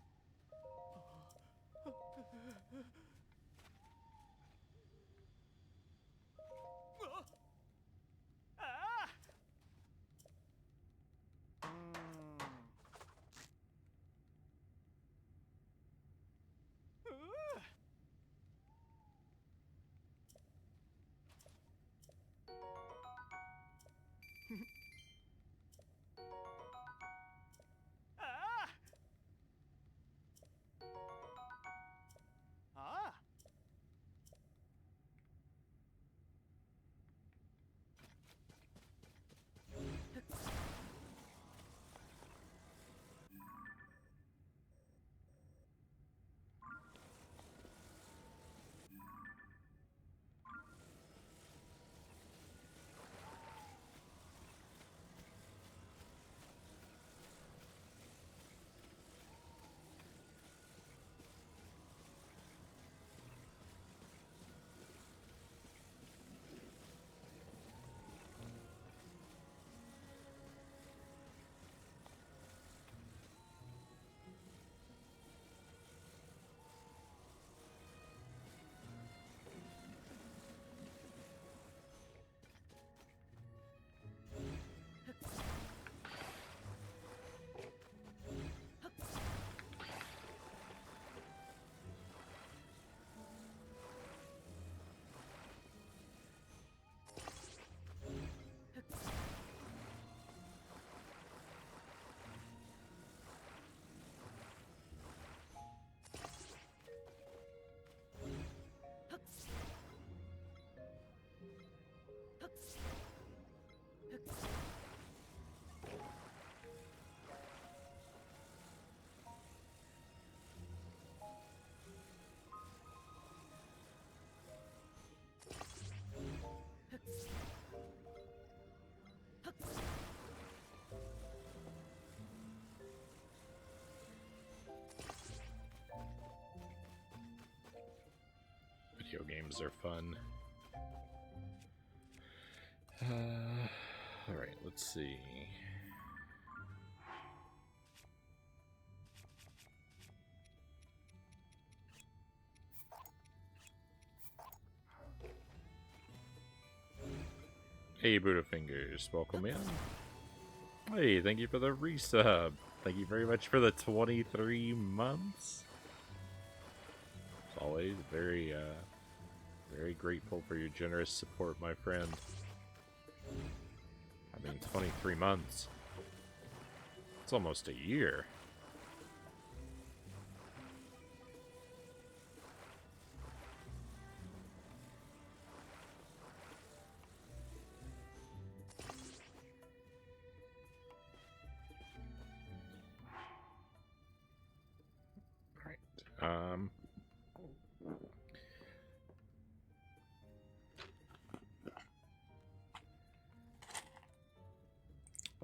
Video games are fun. Alright, let's see. Hey, Buddha Fingers, welcome in. Hey, thank you for the resub. Thank you very much for the 23 months. As always, very grateful for your generous support, my friend. I mean, 23 months. It's almost a year.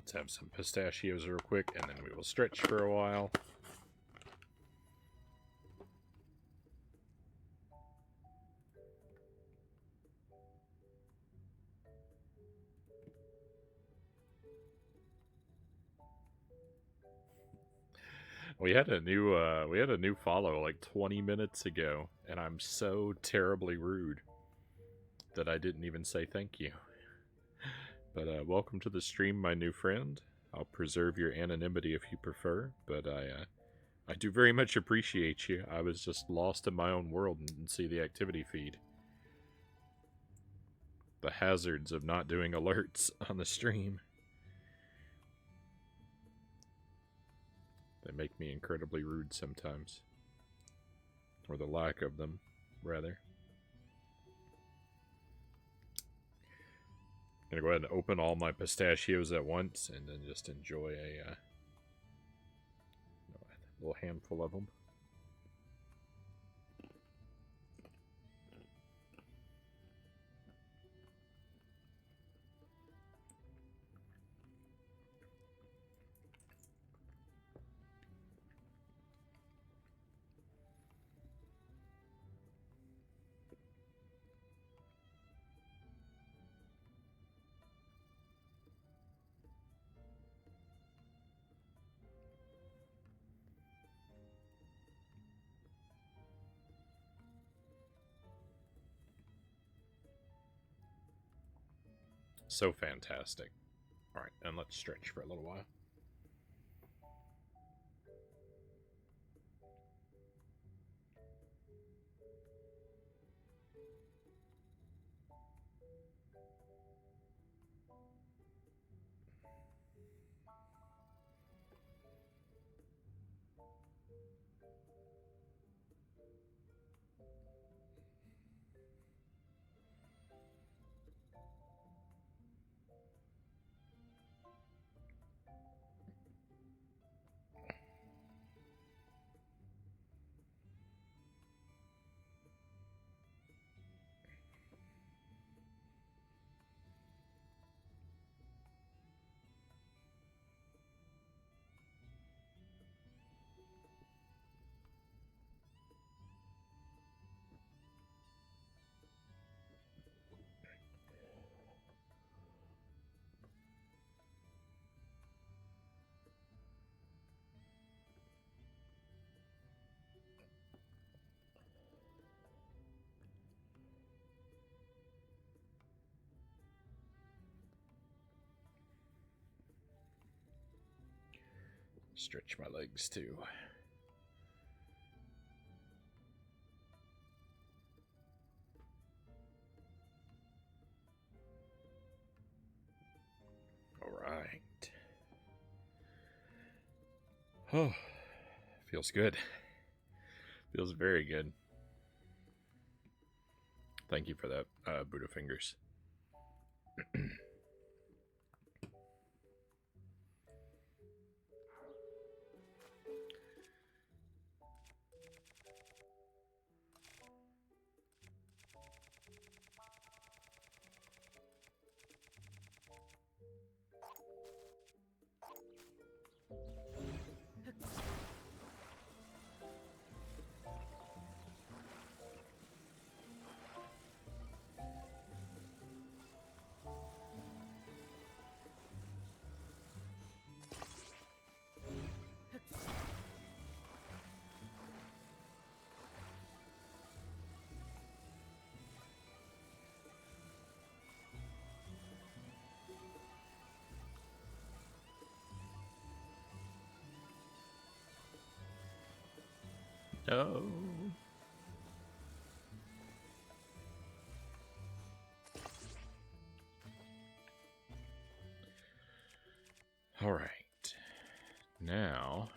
Let's have some pistachios real quick, and then we will stretch for a while. We had a new follow like 20 minutes ago, and I'm so terribly rude that I didn't even say thank you. But welcome to the stream, my new friend. I'll preserve your anonymity if you prefer, but I do very much appreciate you. I was just lost in my own world and didn't see the activity feed. The hazards of not doing alerts on the stream. They make me incredibly rude sometimes. Or the lack of them, rather. I'm gonna go ahead and open all my pistachios at once and then just enjoy a little handful of them. So fantastic. Alright, and let's stretch for a little while. Stretch my legs too. Alright. Oh, feels good. Feels very good. Thank you for that, Buddha Fingers. No. All right. Now,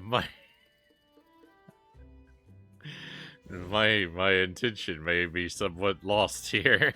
my intention may be somewhat lost here.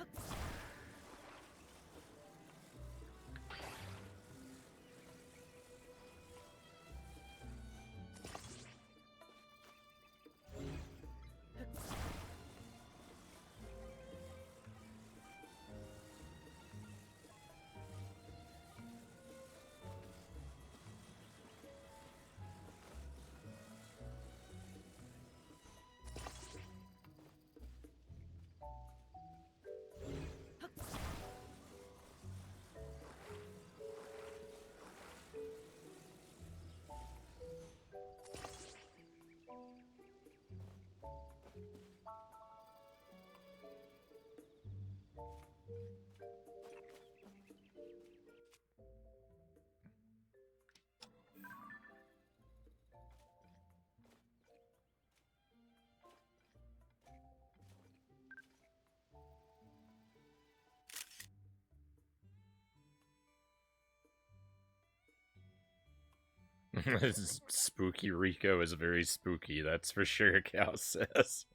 Spooky Rico is very spooky, that's for sure, Cal says.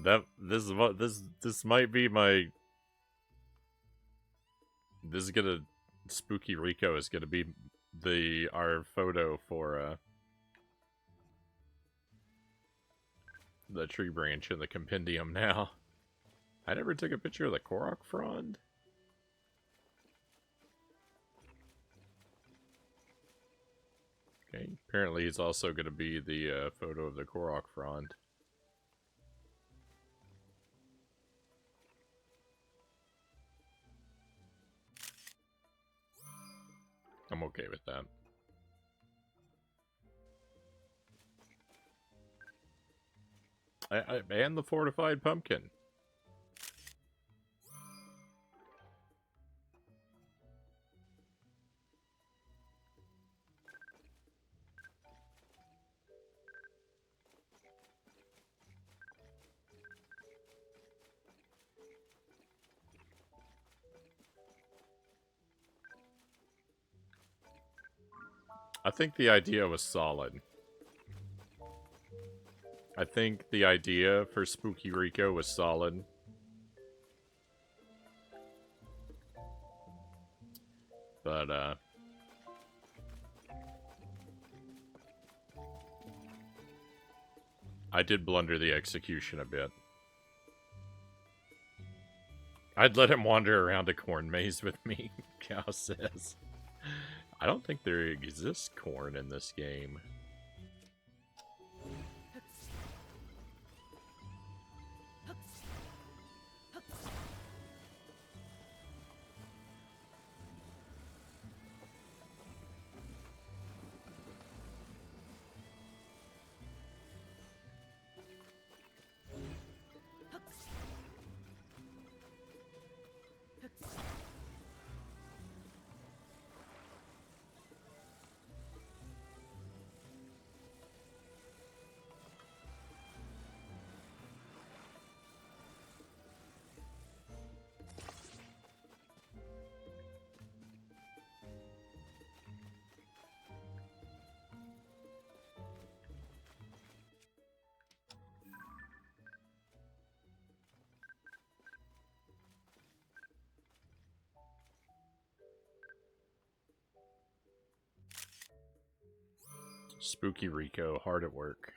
This might be my... This is gonna... Spooky Rico is gonna be our photo for the tree branch in the compendium now. I never took a picture of the Korok frond. Okay, apparently it's also going to be the photo of the Korok frond. I'm okay with that. And the fortified pumpkin. I think the idea was solid. I think the idea for Spooky Rico was solid. But, I did blunder the execution a bit. I'd let him wander around a corn maze with me, Cow says. I don't think there exists corn in this game. Spooky Rico, hard at work.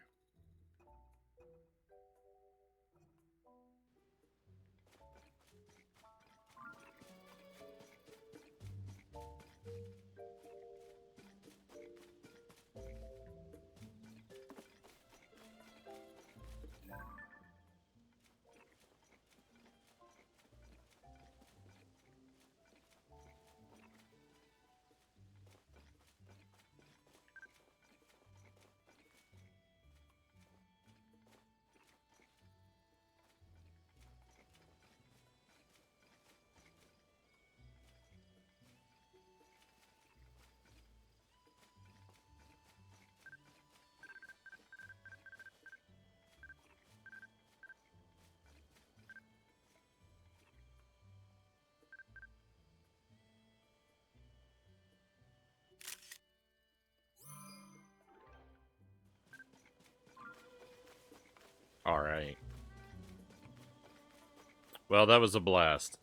Well, that was a blast.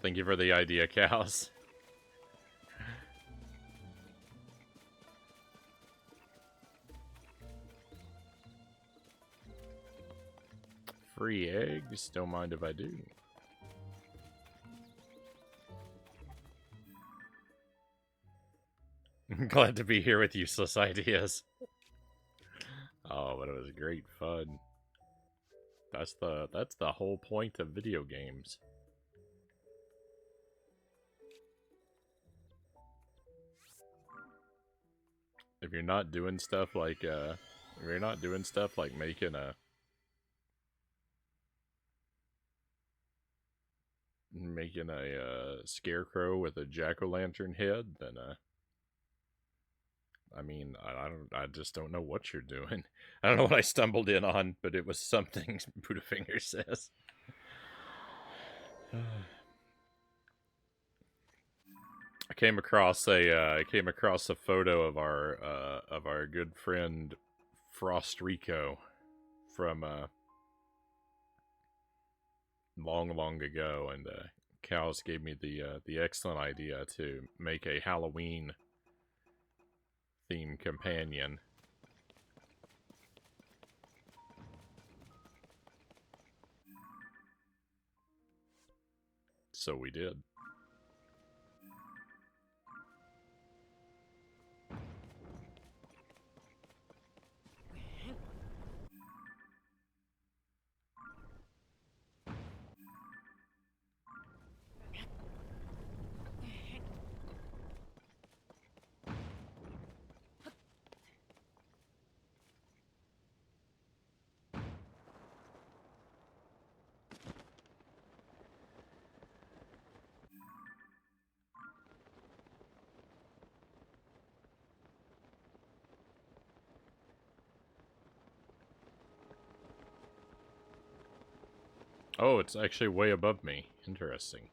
Thank you for the idea, cows. Free eggs? Don't mind if I do. I'm glad to be here with useless ideas. Oh, but it was great fun. That's the whole point of video games. If you're not doing stuff like making a scarecrow with a jack-o'-lantern head, then I mean, I just don't know what you're doing. I don't know what I stumbled in on, but it was something. Budafinger says. I came across a photo of our good friend Frost Rico from long ago, and Cows gave me the excellent idea to make a Halloween themed companion. So we did. Oh, it's actually way above me. Interesting.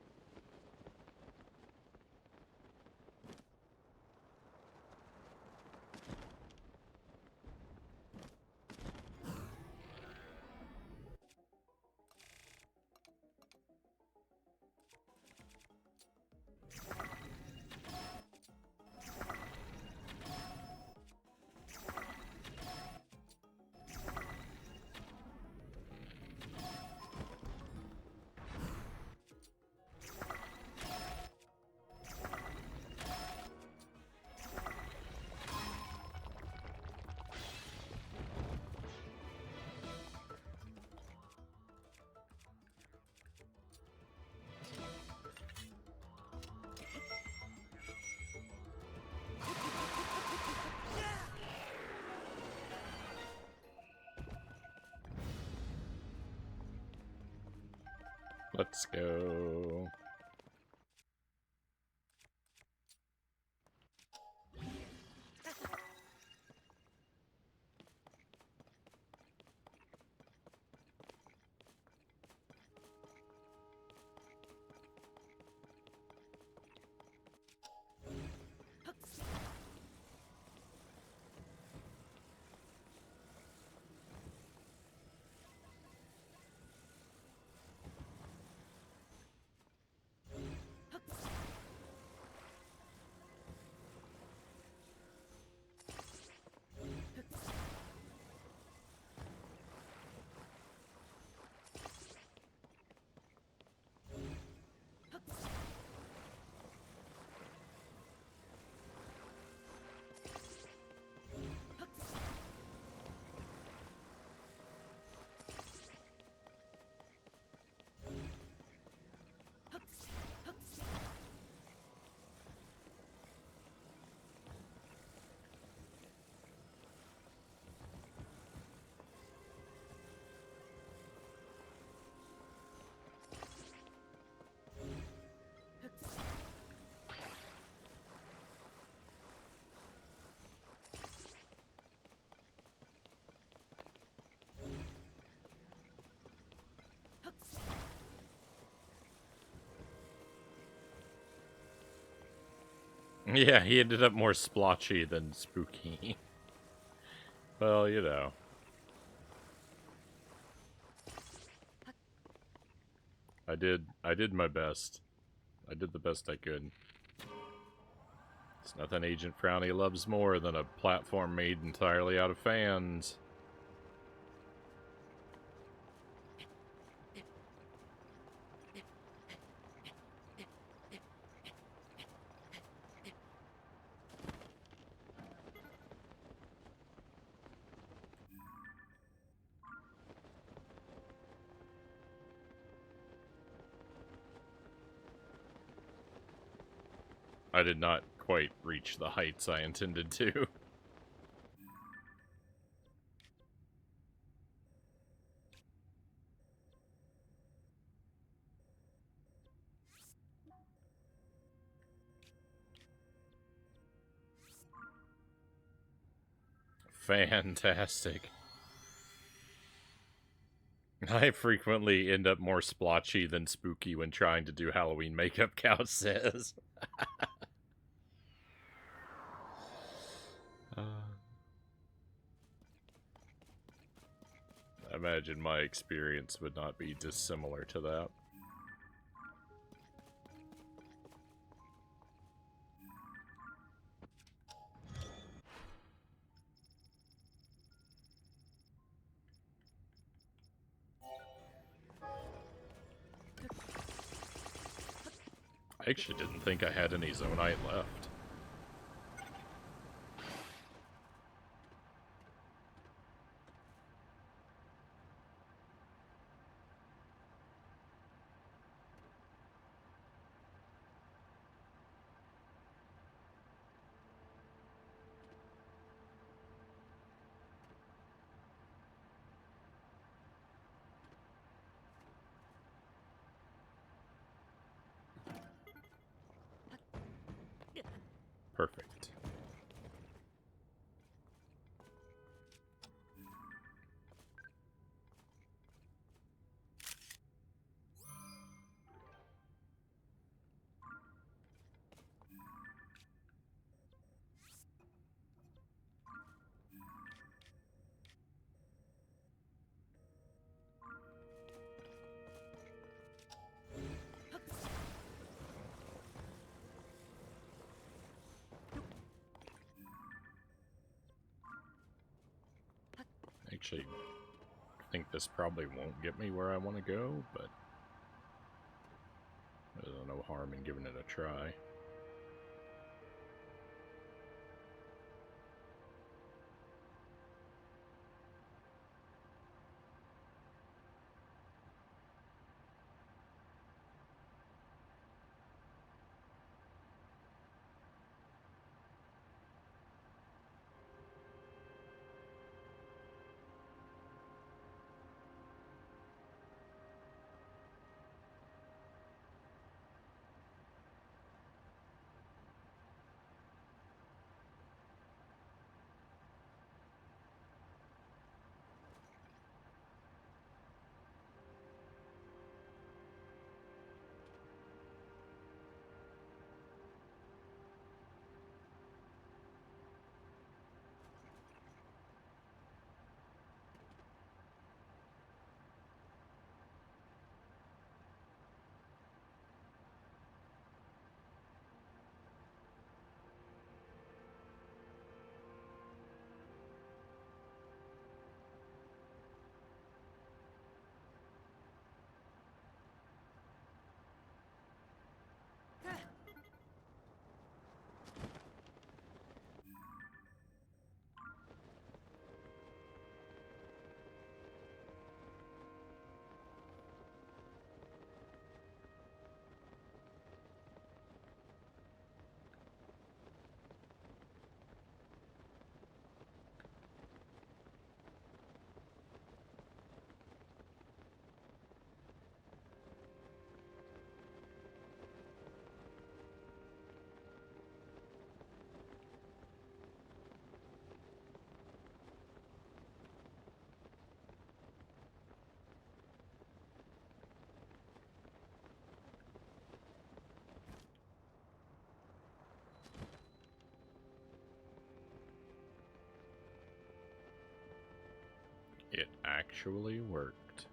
Let's go. Yeah, he ended up more splotchy than spooky. Well, you know. I did my best. I did the best I could. It's nothing Agent Frownie loves more than a platform made entirely out of fans. I did not quite reach the heights I intended to. Fantastic. I frequently end up more splotchy than spooky when trying to do Halloween makeup, Cow says. I imagine my experience would not be dissimilar to that. I actually didn't think I had any Zonite left. Perfect. Actually, I think this probably won't get me where I want to go, but there's no harm in giving it a try. It actually worked.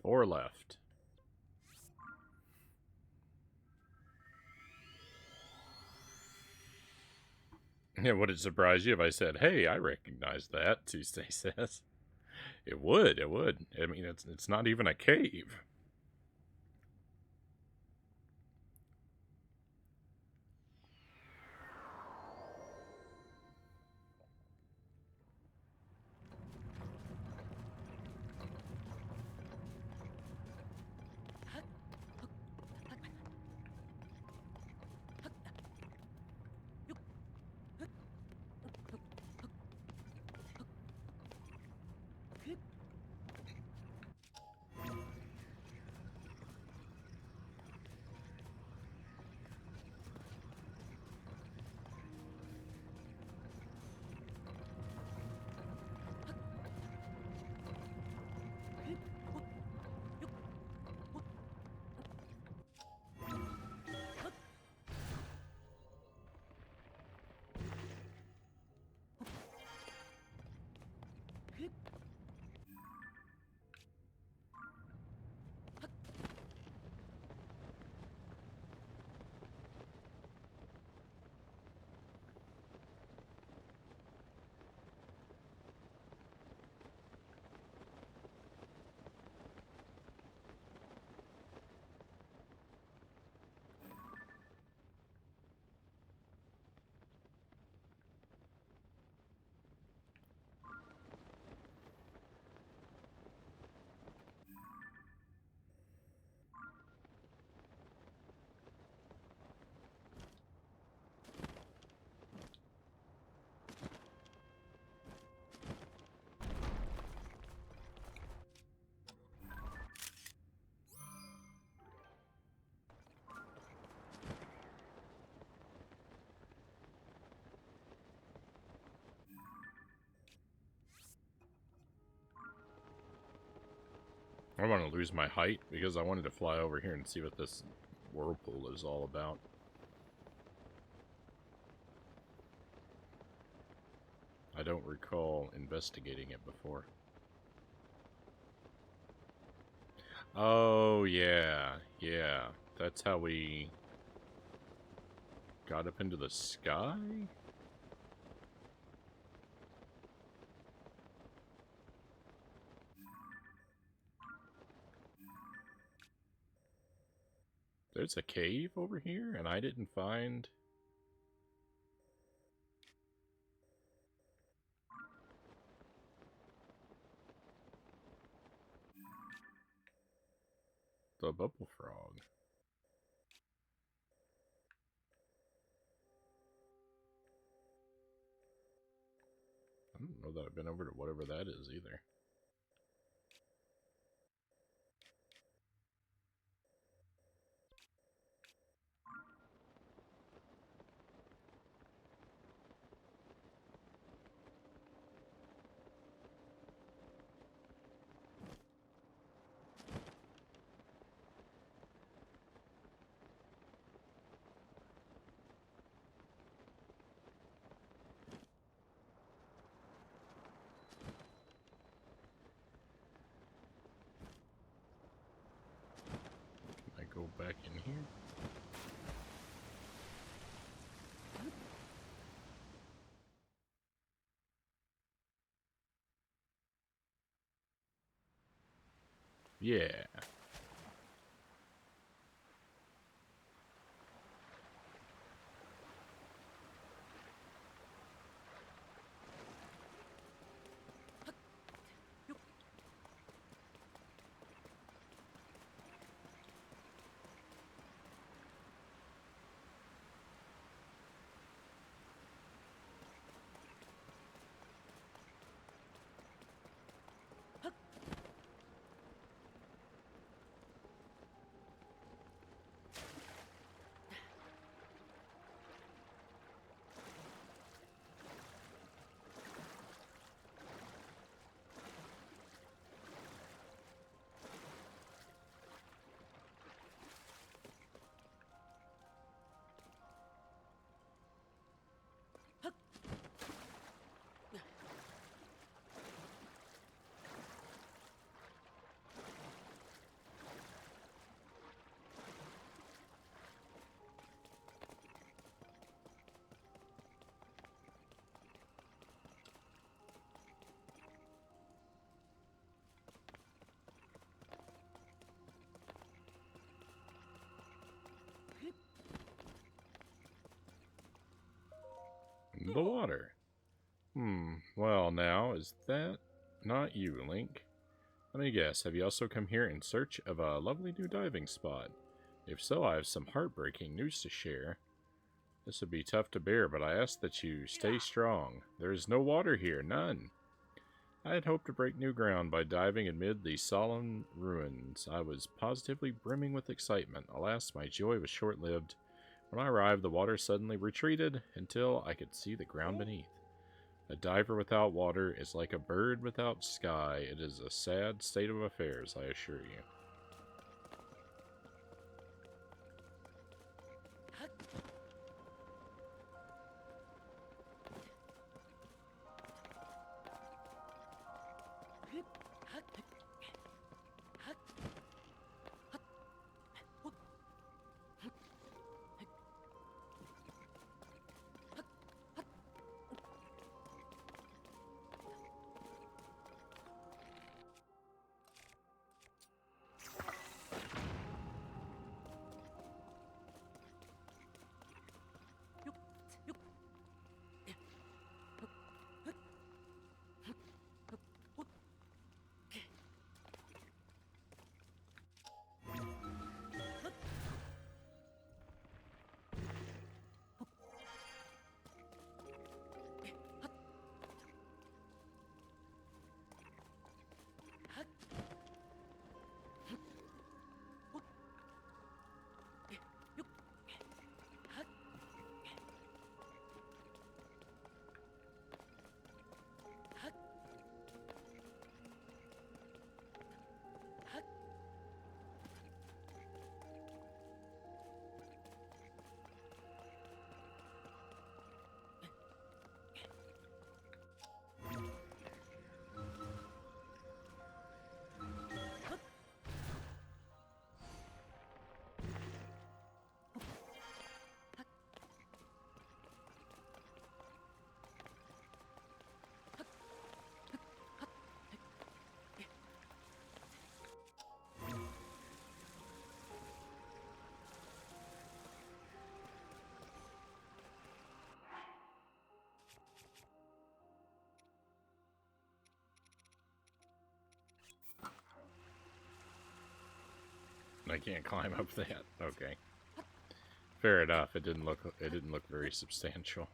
4 left. Yeah, would it surprise you if I said, "Hey, I recognize that," Tuesday says. It would, it would. I mean, it's not even a cave. I want to lose my height because I wanted to fly over here and see what this whirlpool is all about. I don't recall investigating it before. Oh, yeah. Yeah. That's how we got up into the sky? There's a cave over here, and I didn't find... the bubble frog. I don't know that I've been over to whatever that is either. Can I go back in here? Yeah. The water. Well now, is that not you, Link? Let me guess, have you also come here in search of a lovely new diving spot? If so, I have some heartbreaking news to share. This would be tough to bear, but I ask that you stay strong. There is no water here, none. I had hoped to break new ground by diving amid these solemn ruins. I was positively brimming with excitement. Alas, my joy was short-lived. When I arrived, the water suddenly retreated until I could see the ground beneath. A diver without water is like a bird without sky. It is a sad state of affairs, I assure you. I can't climb up that. Okay. Fair enough. It didn't look very substantial.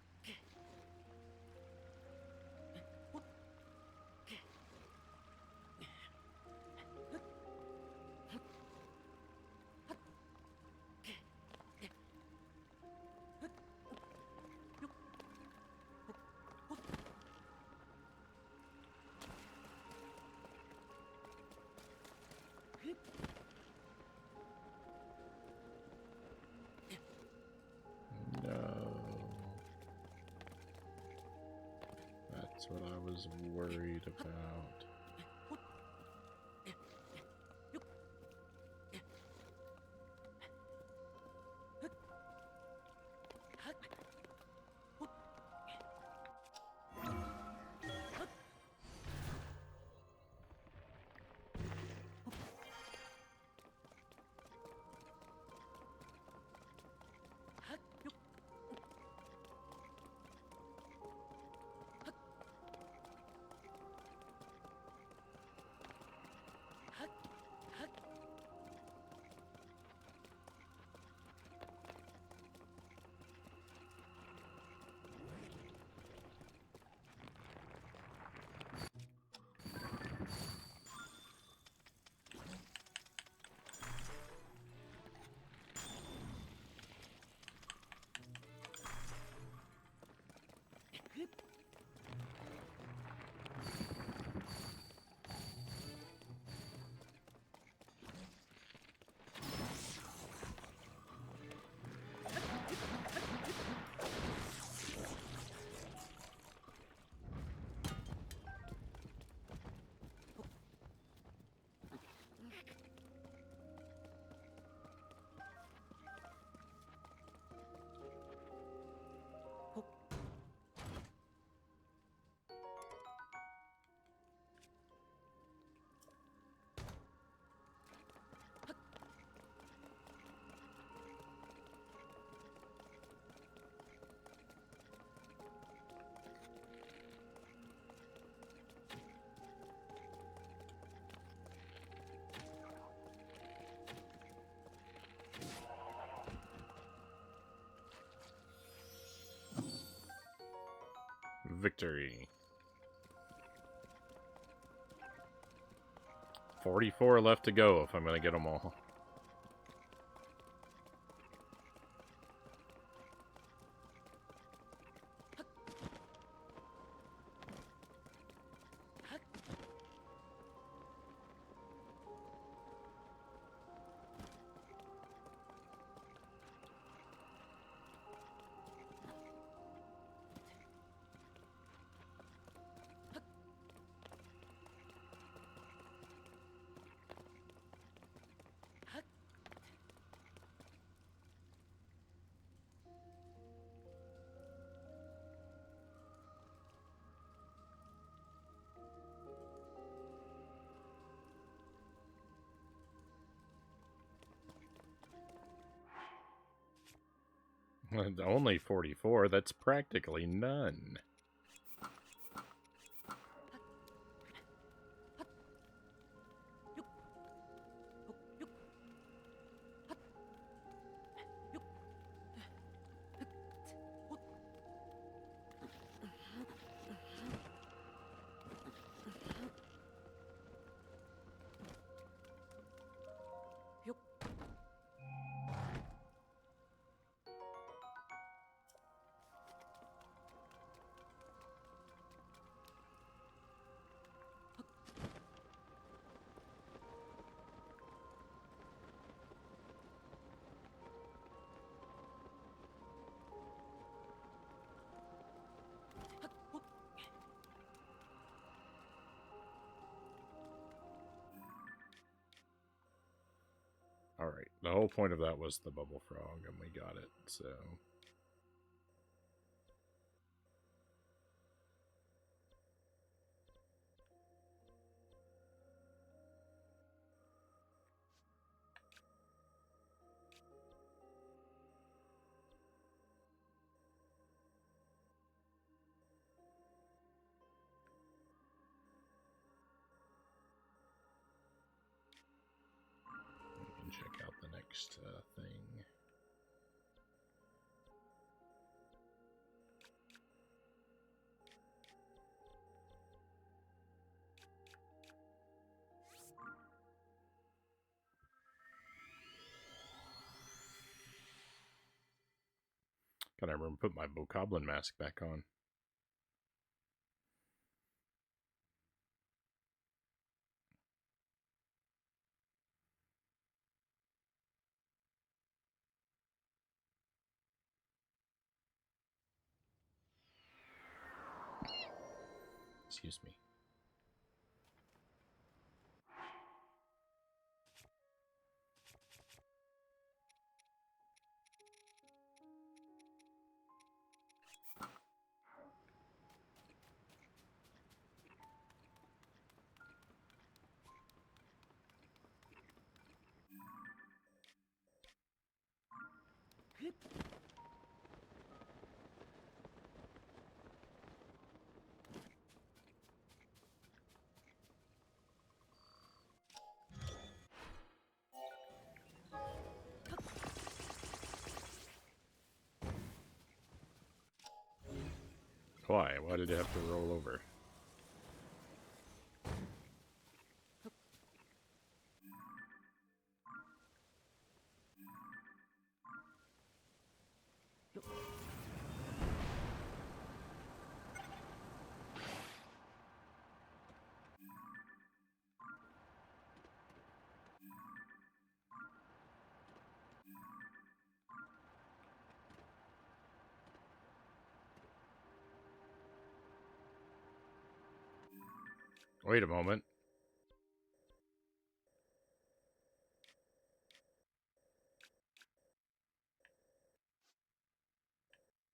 That's what I was worried about. victory. 44 left to go if I'm going to get them all. Only 44, that's practically none. Alright, the whole point of that was the bubble frog, and we got it, so... check out the next thing. Gotta remember to put my bokoblin mask back on. Excuse me. Why? Why did it have to roll over? Wait a moment.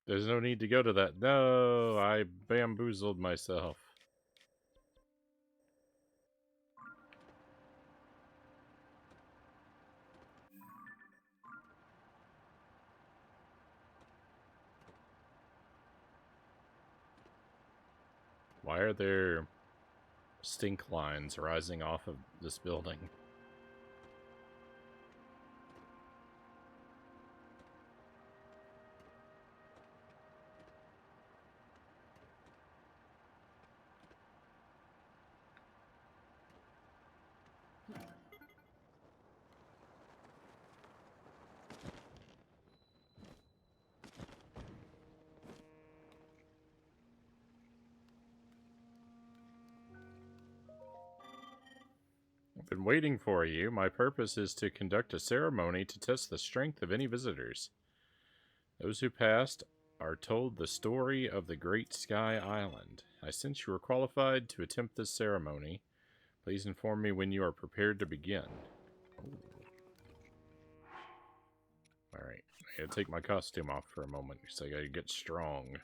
There's no need to go to that. No, I bamboozled myself. Why are there stink lines rising off of this building? Been waiting for you. My purpose is to conduct a ceremony to test the strength of any visitors. Those who passed are told the story of the Great Sky Island. I sense you are qualified to attempt this ceremony. Please inform me when you are prepared to begin. Alright, I gotta take my costume off for a moment because I gotta get strong.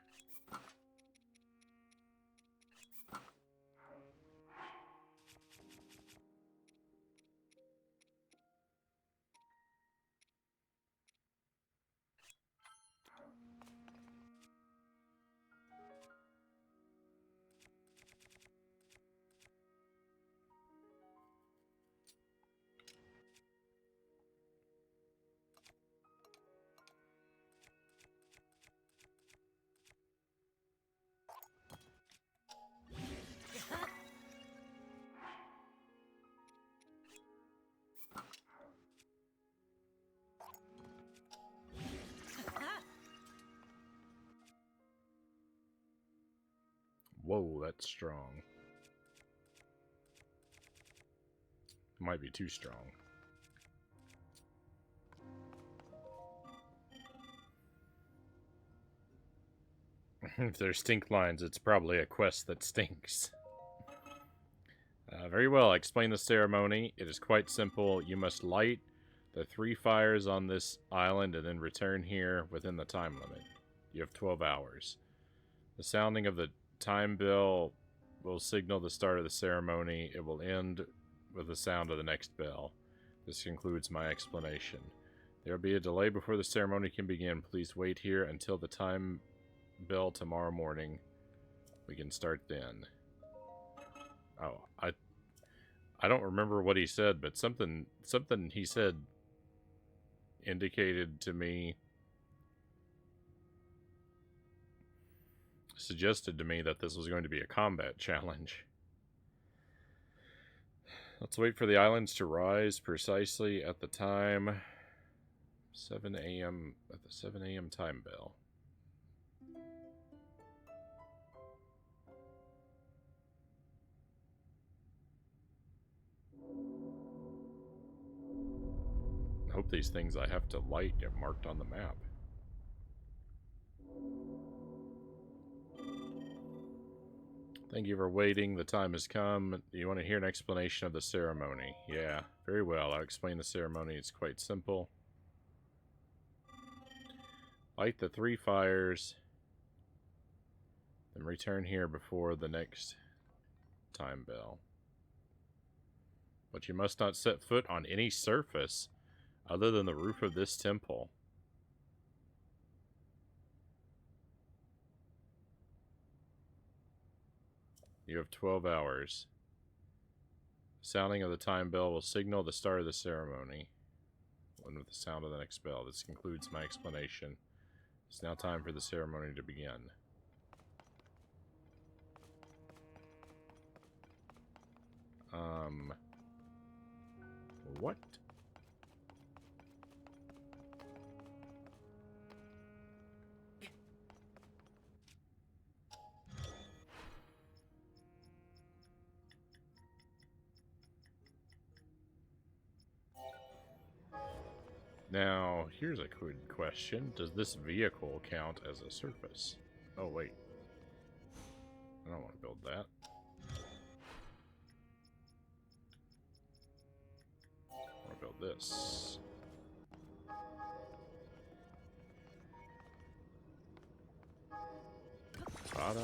Whoa, that's strong. Might be too strong. If there's stink lines, it's probably a quest that stinks. Very well, I explain the ceremony. It is quite simple. You must light the 3 fires on this island and then return here within the time limit. You have 12 hours. The sounding of the time bell will signal the start of the ceremony. It will end with the sound of the next bell. This concludes my explanation. There will be a delay before the ceremony can begin. Please wait here until the time bell tomorrow morning. We can start then. Oh, I don't remember what he said, but something he said indicated to me, suggested to me that this was going to be a combat challenge. Let's wait for the islands to rise precisely at the time 7 a.m. at the 7 a.m. time bell. I hope these things I have to light get marked on the map. Thank you for waiting. The time has come. You want to hear an explanation of the ceremony? Yeah, very well. I'll explain the ceremony. It's quite simple. Light the 3 fires, then return here before the next time bell. But you must not set foot on any surface other than the roof of this temple. You have 12 hours. The sounding of the time bell will signal the start of the ceremony. And with the sound of the next bell. This concludes my explanation. It's now time for the ceremony to begin. What? Now, here's a good question. Does this vehicle count as a surface? Oh, wait. I don't want to build that. I want to build this. Ta-da!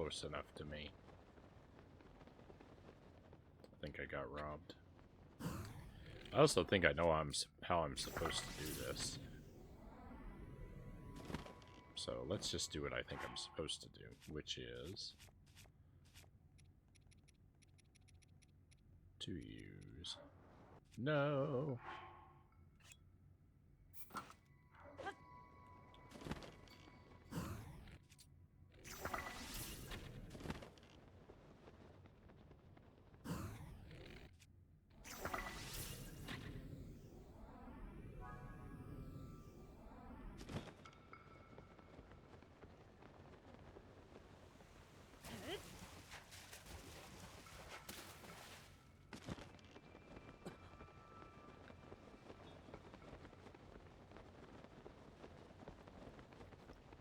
close enough to me. I think I got robbed. I also think I know how I'm supposed to do this. So let's just do what I think I'm supposed to do, which is to use... No!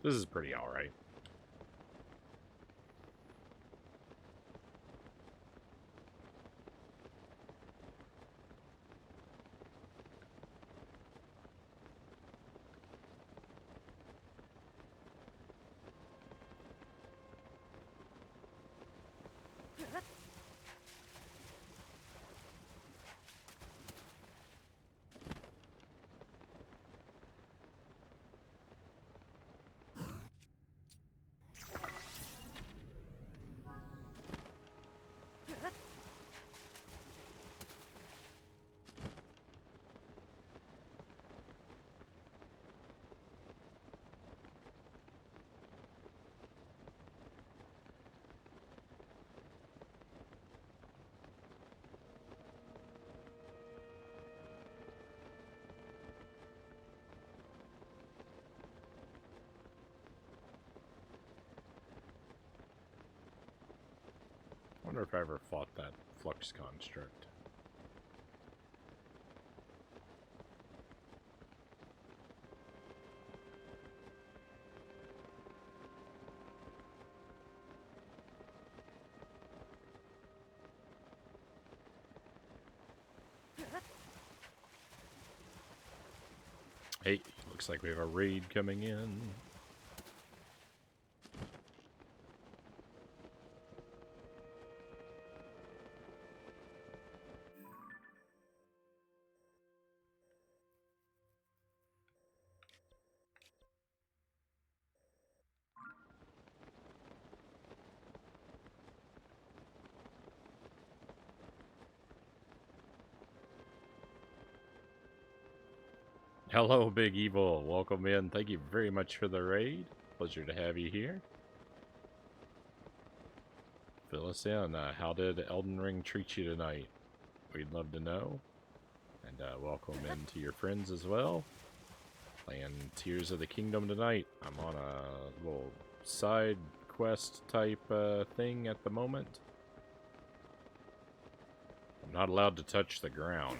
This is pretty alright. I wonder if I ever fought that flux construct. Hey, looks like we have a raid coming in. Hello, Big Evil. Welcome in. Thank you very much for the raid. Pleasure to have you here. Fill us in. How did Elden Ring treat you tonight? We'd love to know. And welcome in to your friends as well. Playing Tears of the Kingdom tonight. I'm on a little side quest type thing at the moment. I'm not allowed to touch the ground.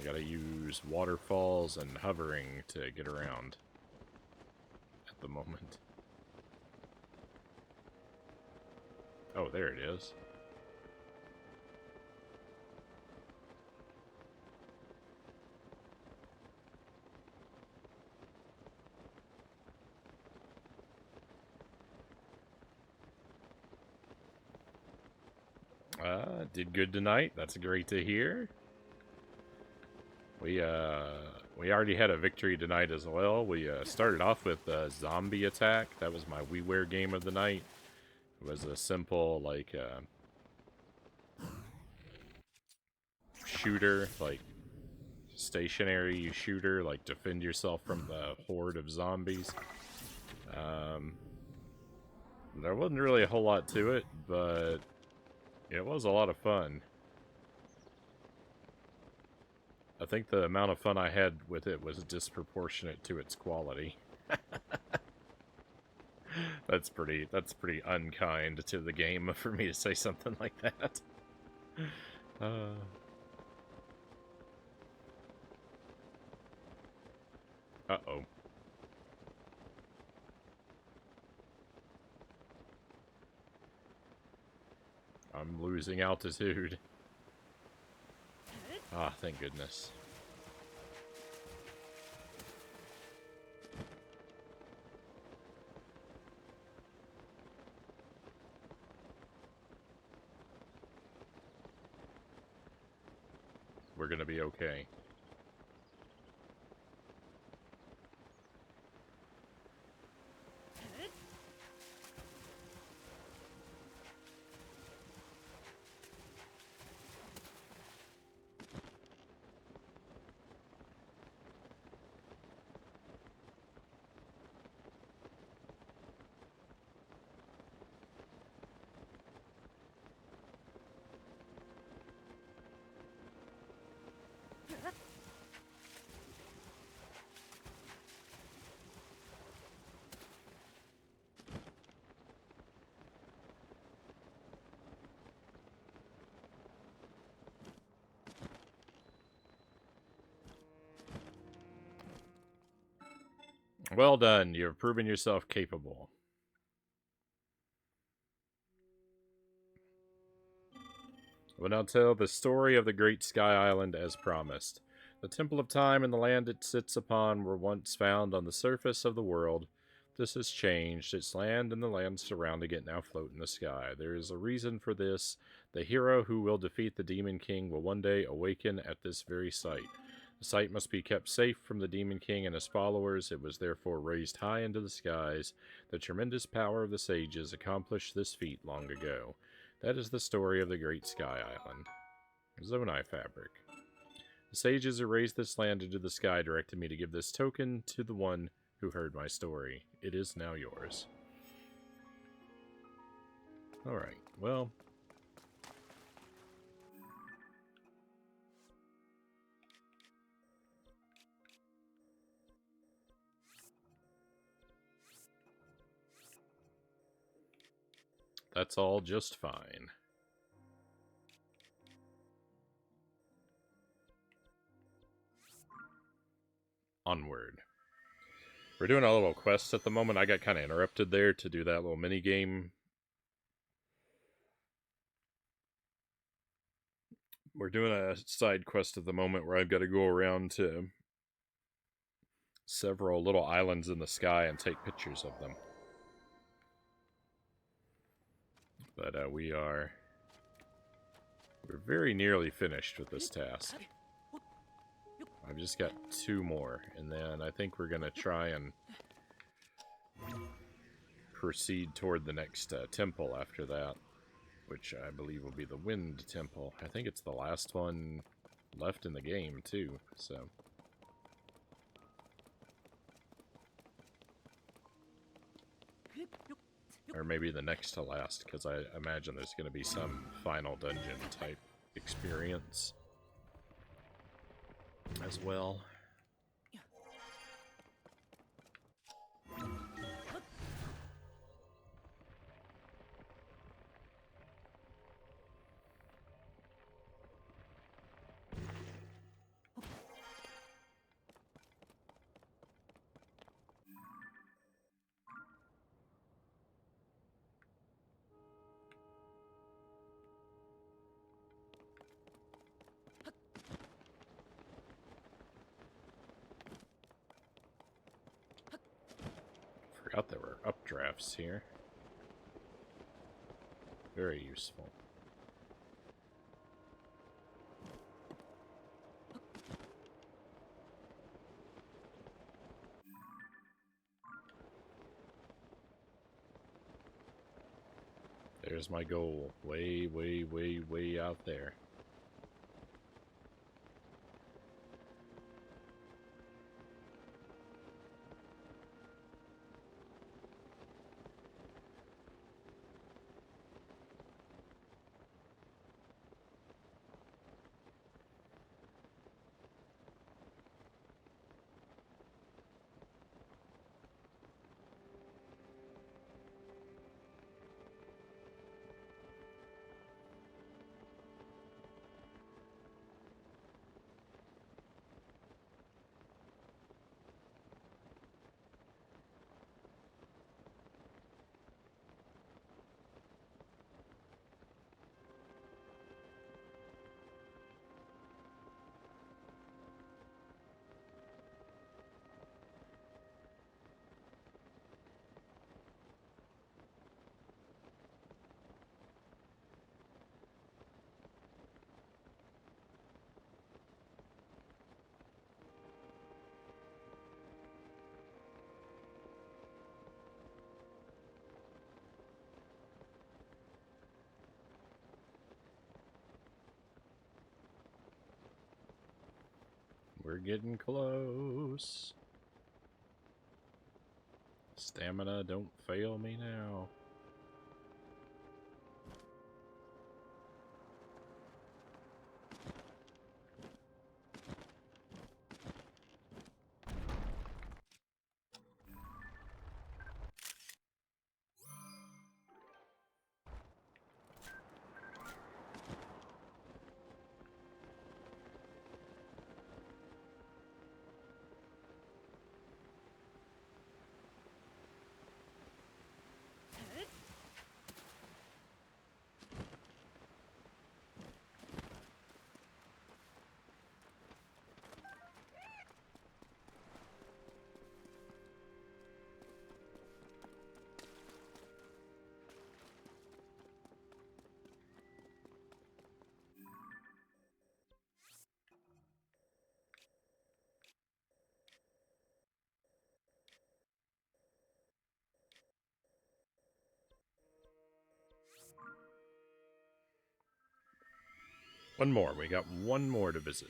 I gotta use waterfalls and hovering to get around at the moment. Oh, there it is. Did good tonight. That's great to hear. We already had a victory tonight as well. We started off with Zombie Attack. That was my WiiWare game of the night. It was a simple, like, shooter, like, stationary shooter, like, defend yourself from the horde of zombies. There wasn't really a whole lot to it, but it was a lot of fun. I think the amount of fun I had with it was disproportionate to its quality. That's pretty unkind to the game for me to say something like that. Uh-oh. I'm losing altitude. Ah, thank goodness. going to be okay. Well done. You've proven yourself capable. We'll now tell the story of the Great Sky Island as promised. The Temple of Time and the land it sits upon were once found on the surface of the world. This has changed. Its land and the land surrounding it now float in the sky. There is a reason for this. The hero who will defeat the Demon King will one day awaken at this very site. The site must be kept safe from the Demon King and his followers. It was therefore raised high into the skies. The tremendous power of the sages accomplished this feat long ago. That is the story of the Great Sky Island. Zonai Fabric. The sages who raised this land into the sky directed me to give this token to the one who heard my story. It is now yours. Alright, well. That's all just fine. Onward. We're doing a little quest at the moment. I got kind of interrupted there to do that little mini game. We're doing a side quest at the moment where I've got to go around to several little islands in the sky and take pictures of them. But we're very nearly finished with this task. I've just got 2 more, and then I think we're going to try and proceed toward the next temple after that, which I believe will be the Wind Temple. I think it's the last one left in the game, too, so... Or maybe the next to last, because I imagine there's going to be some final dungeon type experience as well. Forgot there were updrafts here. Very useful. There's my goal. Way, way, way, way out there. We're getting close. Stamina, don't fail me now. One more. We got one more to visit.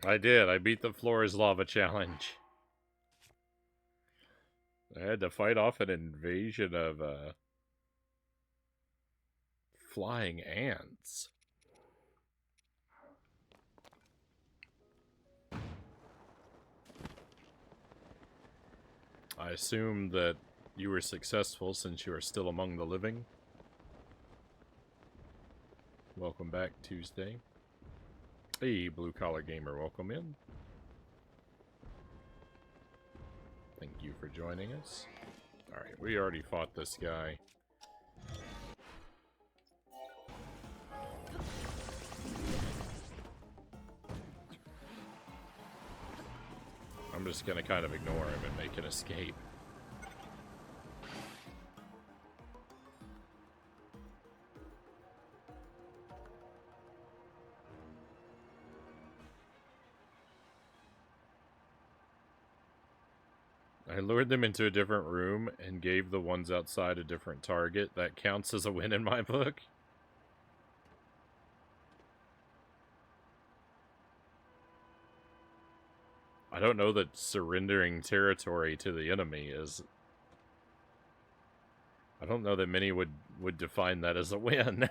I did. I beat the floor is lava challenge. I had to fight off an invasion of flying ants. I assume that you were successful since you are still among the living. Welcome back, Tuesday. Hey, Blue Collar Gamer, welcome in. Thank you for joining us. Alright, we already fought this guy. I'm just gonna kind of ignore him and make an escape. I lured them into a different room and gave the ones outside a different target. That counts as a win in my book. I don't know that surrendering territory to the enemy is... I don't know that many would define that as a win.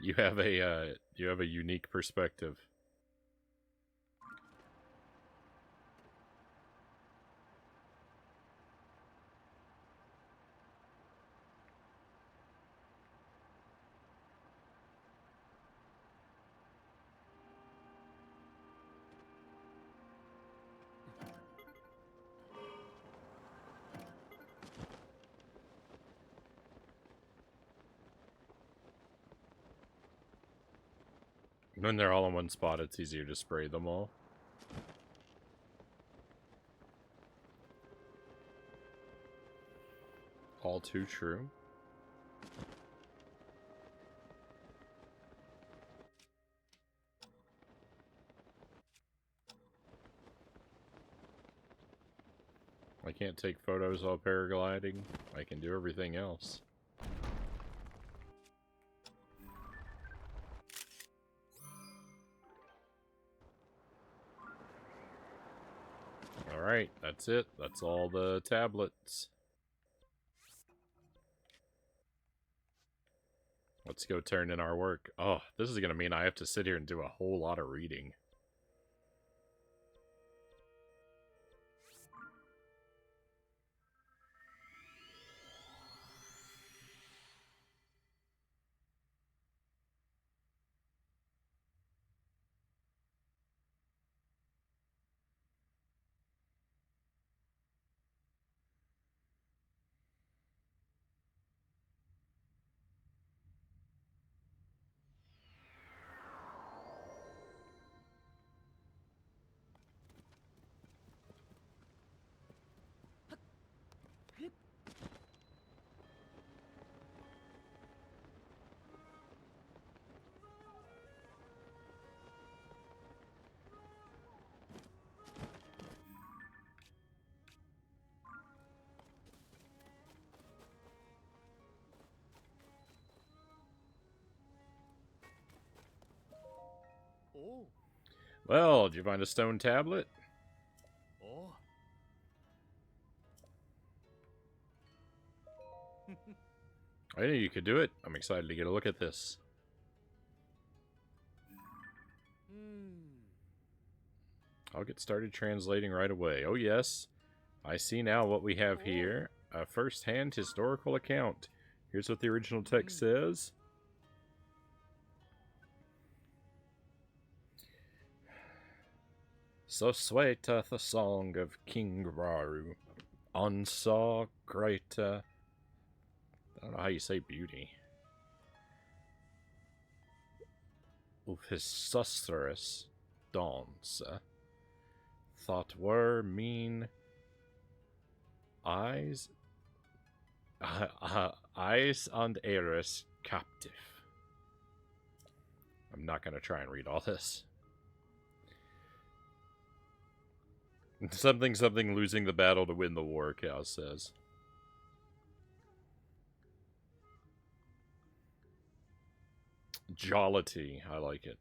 You have a unique perspective. When they're all in one spot, it's easier to spray them all. All too true. I can't take photos while paragliding. I can do everything else. Alright, that's it. That's all the tablets. Let's go turn in our work. Oh, this is going to mean I have to sit here and do a whole lot of reading. Oh. Well, did you find a stone tablet? Oh. I knew you could do it. I'm excited to get a look at this. I'll get started translating right away. Oh, yes. I see now what we have here. A first-hand historical account. Here's what the original text says. So swaiteth the song of King Raru. Onsaw great, I don't know how you say beauty. Of his susterous dance. Thought were mean eyes, eyes and Eris captive. I'm not going to try and read all this. Something, losing the battle to win the war, Cal says. Jollity, I like it.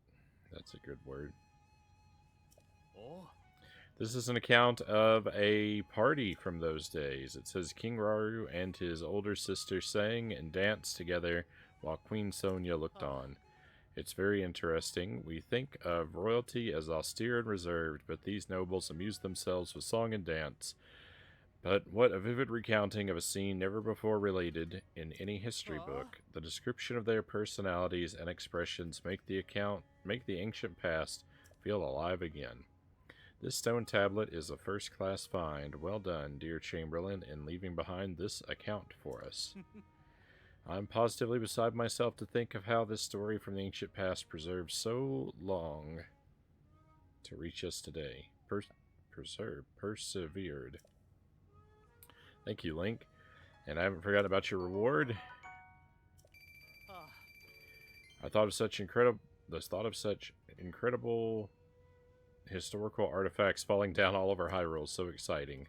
That's a good word. Oh. This is an account of a party from those days. It says King Raru and his older sister sang and danced together while Queen Sonia looked on. It's very interesting. We think of royalty as austere and reserved, but these nobles amused themselves with song and dance. But what a vivid recounting of a scene never before related in any history book. The description of their personalities and expressions make the ancient past feel alive again. This stone tablet is a first-class find. Well done, dear Chamberlain, in leaving behind this account for us. I'm positively beside myself to think of how this story from the ancient past preserved so long to reach us today. Persevered. Thank you, Link. And I haven't forgotten about your reward. I thought of such incredible historical artifacts falling down all over Hyrule. So exciting.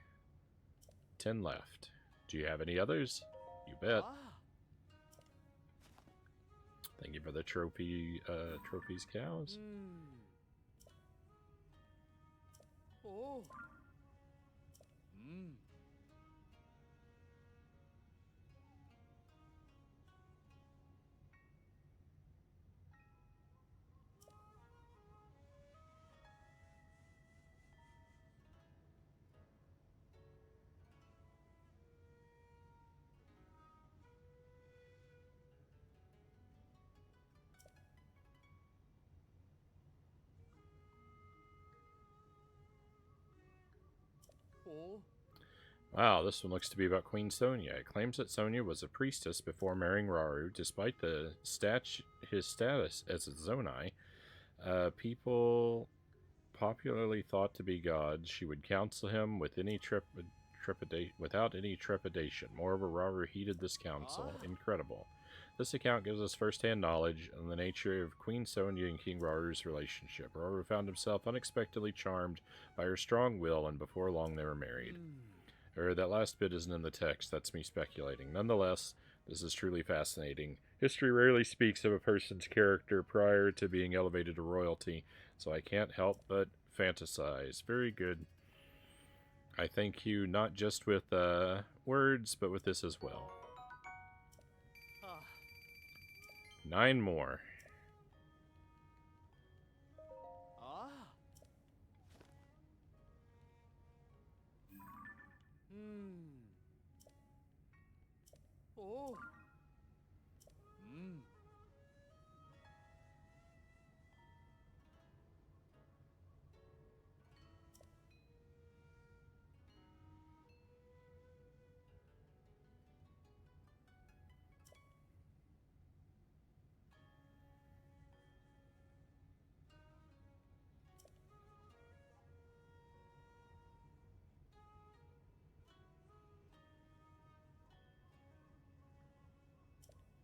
10 left. Do you have any others? You bet. Thank you for the trophies, cows. Oh. Oh. Wow, this one looks to be about Queen Sonia. It claims that Sonia was a priestess before marrying Raru, despite his status as a Zonai. People popularly thought to be God. She would counsel him with without any trepidation. Moreover, Raru heeded this counsel. Incredible. This account gives us first-hand knowledge on the nature of Queen Sonia and King Raru's relationship. Raru found himself unexpectedly charmed by her strong will, and before long they were married. That last bit isn't in the text, that's me speculating. Nonetheless, this is truly fascinating. History rarely speaks of a person's character prior to being elevated to royalty, so I can't help but fantasize. Very good. I thank you not just with words, but with this as well. 9 more. Oh.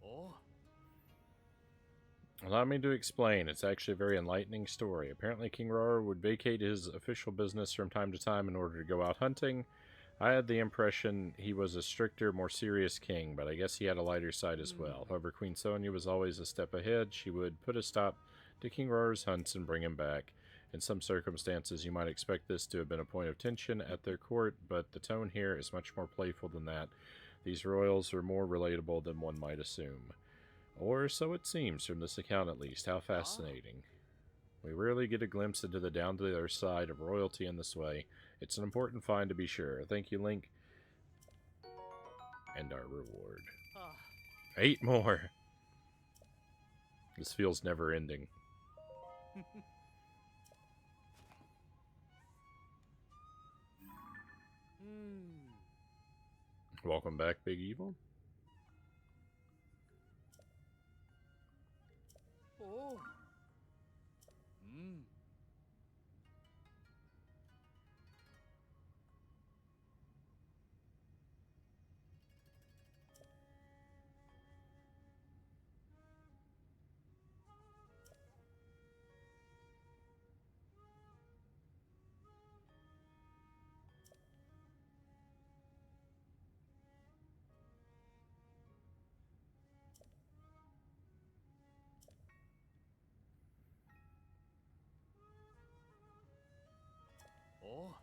Oh. Allow me to explain. It's actually a very enlightening story. Apparently, King Raru would vacate his official business from time to time in order to go out hunting. I had the impression he was a stricter, more serious king, but I guess he had a lighter side as well. However, Queen Sonia was always a step ahead. She would put a stop to King Roar's hunts and bring him back. In some circumstances, you might expect this to have been a point of tension at their court, but the tone here is much more playful than that. These royals are more relatable than one might assume. Or so it seems from this account at least. How fascinating. We rarely get a glimpse into the down-to-earth side of royalty in this way. It's an important find to be sure. Thank you, Link. And our reward. 8 more! This feels never-ending. Welcome back, Big Evil. Oh. Oh.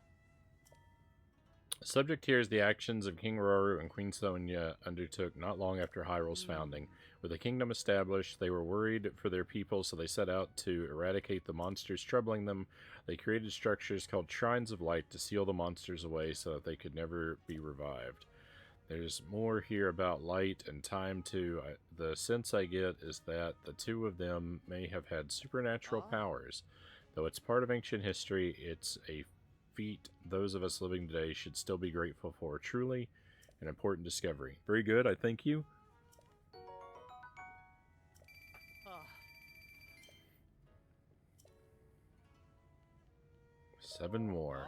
Subject here is the actions of King Roru and Queen Sonia undertook not long after Hyrule's founding. With the kingdom established, they were worried for their people, so they set out to eradicate the monsters troubling them. They created structures called Shrines of Light to seal the monsters away so that they could never be revived. There's more here about light and time, too. The sense I get is that the two of them may have had supernatural powers. Though it's part of ancient history, it's a feat those of us living today should still be grateful for. Truly an important discovery. Very good, I thank you. 7 more.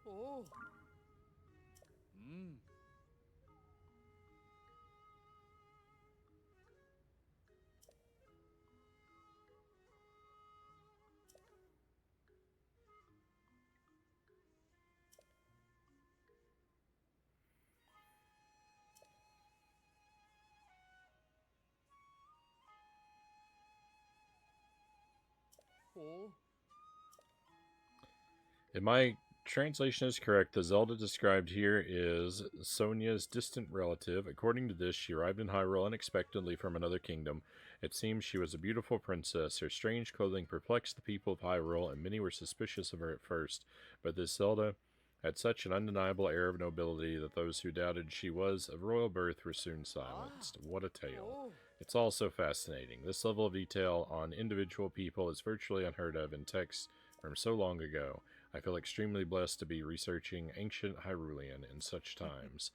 Oh. Oh. If my translation is correct, the Zelda described here is Sonia's distant relative. According to this, she arrived in Hyrule unexpectedly from another kingdom. It seems she was a beautiful princess. Her strange clothing perplexed the people of Hyrule, and many were suspicious of her at first. But this Zelda had such an undeniable air of nobility that those who doubted she was of royal birth were soon silenced. What a tale. It's all so fascinating. This level of detail on individual people is virtually unheard of in texts from so long ago. I feel extremely blessed to be researching ancient Hyrulean in such times.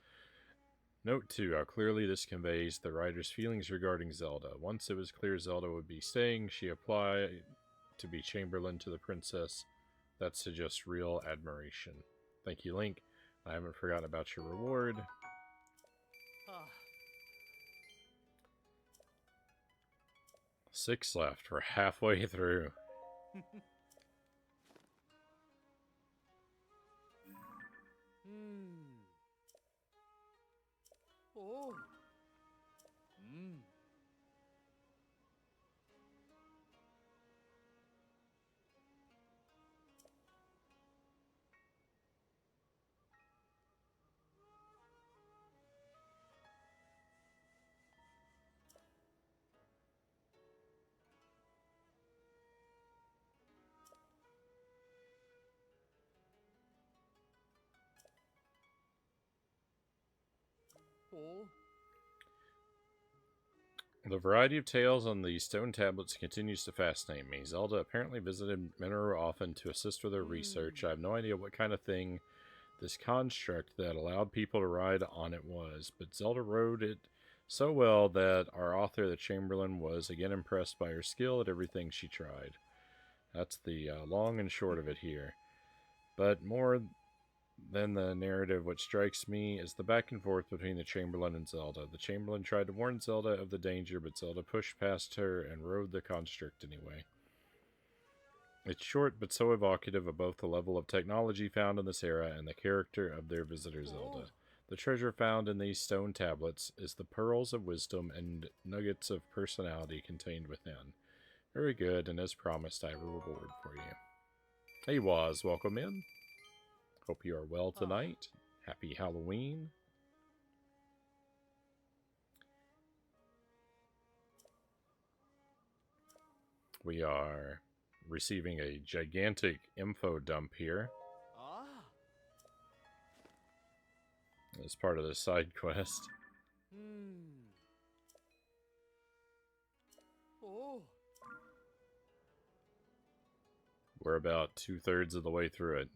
Note, too, how clearly this conveys the writer's feelings regarding Zelda. Once it was clear Zelda would be staying, she applied to be Chamberlain to the princess. That suggests real admiration. Thank you, Link. I haven't forgotten about your reward. 6 left. We're halfway through. Oh. Oh. The variety of tales on the stone tablets continues to fascinate me. Zelda apparently visited Minoru often to assist with her research. I have no idea what kind of thing this construct that allowed people to ride on it was, but Zelda wrote it so well that our author, the Chamberlain, was again impressed by her skill at everything she tried. That's the long and short of it here. But more than the narrative, what strikes me is the back and forth between the Chamberlain and Zelda. The Chamberlain tried to warn Zelda of the danger, but Zelda pushed past her and rode the construct anyway. It's short, but so evocative of both the level of technology found in this era and the character of their visitor, Zelda. The treasure found in these stone tablets is the pearls of wisdom and nuggets of personality contained within. Very good, and as promised, I have a reward for you. Hey, Waz, welcome in. Hope you are well tonight. Happy Halloween. We are receiving a gigantic info dump here as part of the side quest. Oh. We're about 2/3 of the way through it.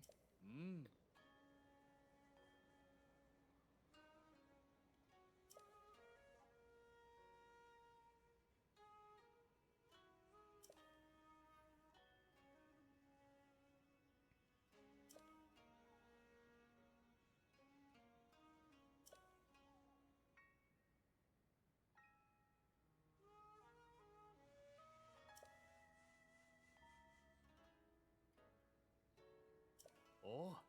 Oh.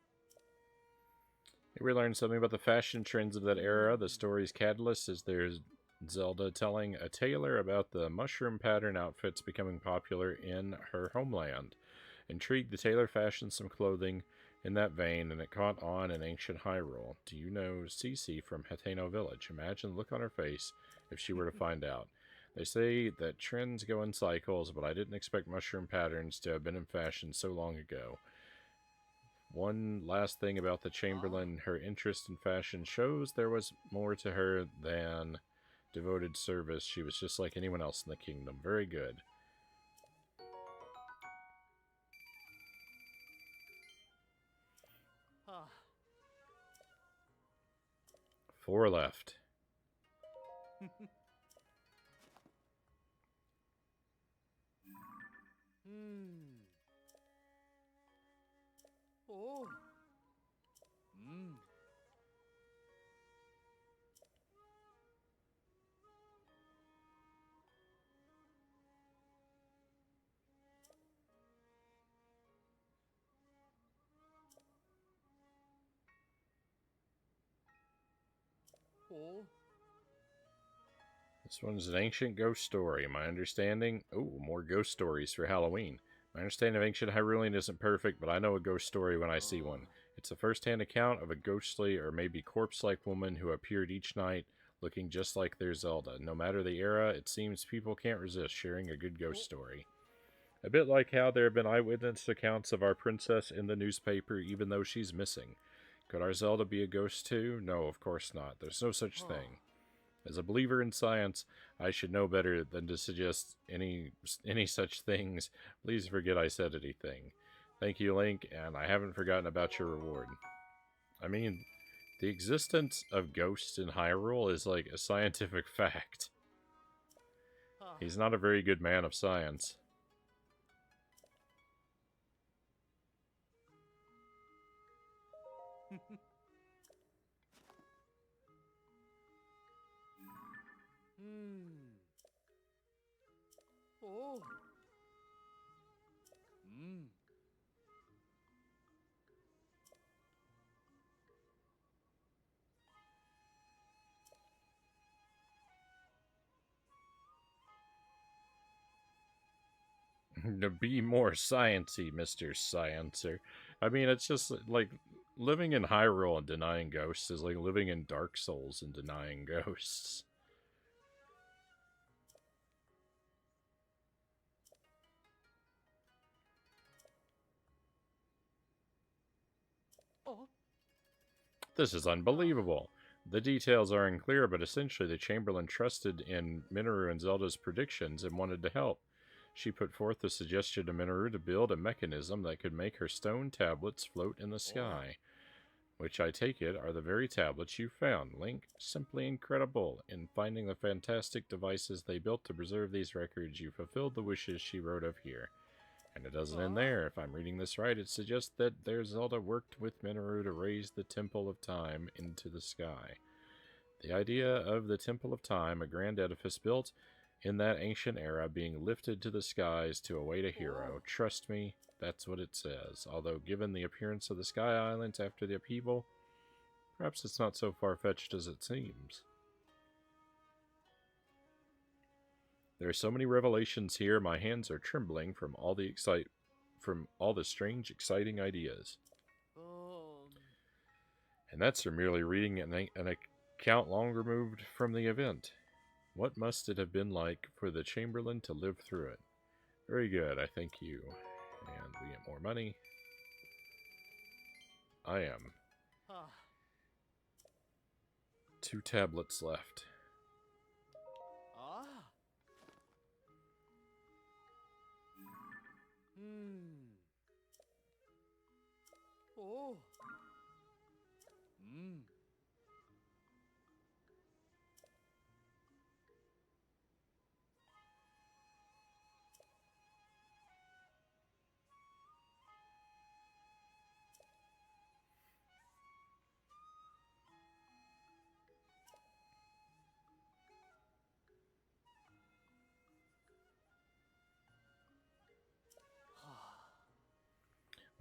Here we learned something about the fashion trends of that era. The story's catalyst is there's Zelda telling a tailor about the mushroom pattern outfits becoming popular in her homeland. Intrigued, the tailor fashioned some clothing in that vein, and it caught on in ancient Hyrule. Do you know Cece from Hateno Village? Imagine the look on her face if she were to find out. They say that trends go in cycles, but I didn't expect mushroom patterns to have been in fashion so long ago. One last thing about the Chamberlain, her interest in fashion shows there was more to her than devoted service. She was just like anyone else in the kingdom. Very good. Four left. Oh. Oh. This one's an ancient ghost story. My understanding... Oh, more ghost stories for Halloween. My understanding of ancient Hyrulean isn't perfect, but I know a ghost story when I see one. It's a first-hand account of a ghostly or maybe corpse-like woman who appeared each night looking just like their Zelda. No matter the era, it seems people can't resist sharing a good ghost story. A bit like how there have been eyewitness accounts of our princess in the newspaper even though she's missing. Could our Zelda be a ghost too? No, of course not. There's no such thing. As a believer in science, I should know better than to suggest any such things. Please forget I said anything. Thank you, Link, and I haven't forgotten about your reward. I mean, the existence of ghosts in Hyrule is like a scientific fact. He's not a very good man of science. Oh. To be more sciencey, Mr. Sciencer. I mean, it's just like living in Hyrule and denying ghosts is like living in Dark Souls and denying ghosts. Oh. This is unbelievable. The details are unclear, but essentially the Chamberlain trusted in Minoru and Zelda's predictions and wanted to help. She put forth the suggestion to Minoru to build a mechanism that could make her stone tablets float in the sky, which I take it are the very tablets you found. Link, simply incredible. In finding the fantastic devices they built to preserve these records, you fulfilled the wishes she wrote of here. And it doesn't end there. If I'm reading this right, it suggests that their Zelda worked with Minoru to raise the Temple of Time into the sky. The idea of the Temple of Time, a grand edifice built in that ancient era, being lifted to the skies to await a hero. Trust me, that's what it says. Although, given the appearance of the Sky Islands after the upheaval, Perhaps it's not so far-fetched as it seems. There are so many revelations here, my hands are trembling from all the strange, exciting ideas. And that's from merely reading an account long removed from the event. What must it have been like for the Chamberlain to live through it? Very good, I thank you. And we get more money. I am. 2 tablets left. Oh.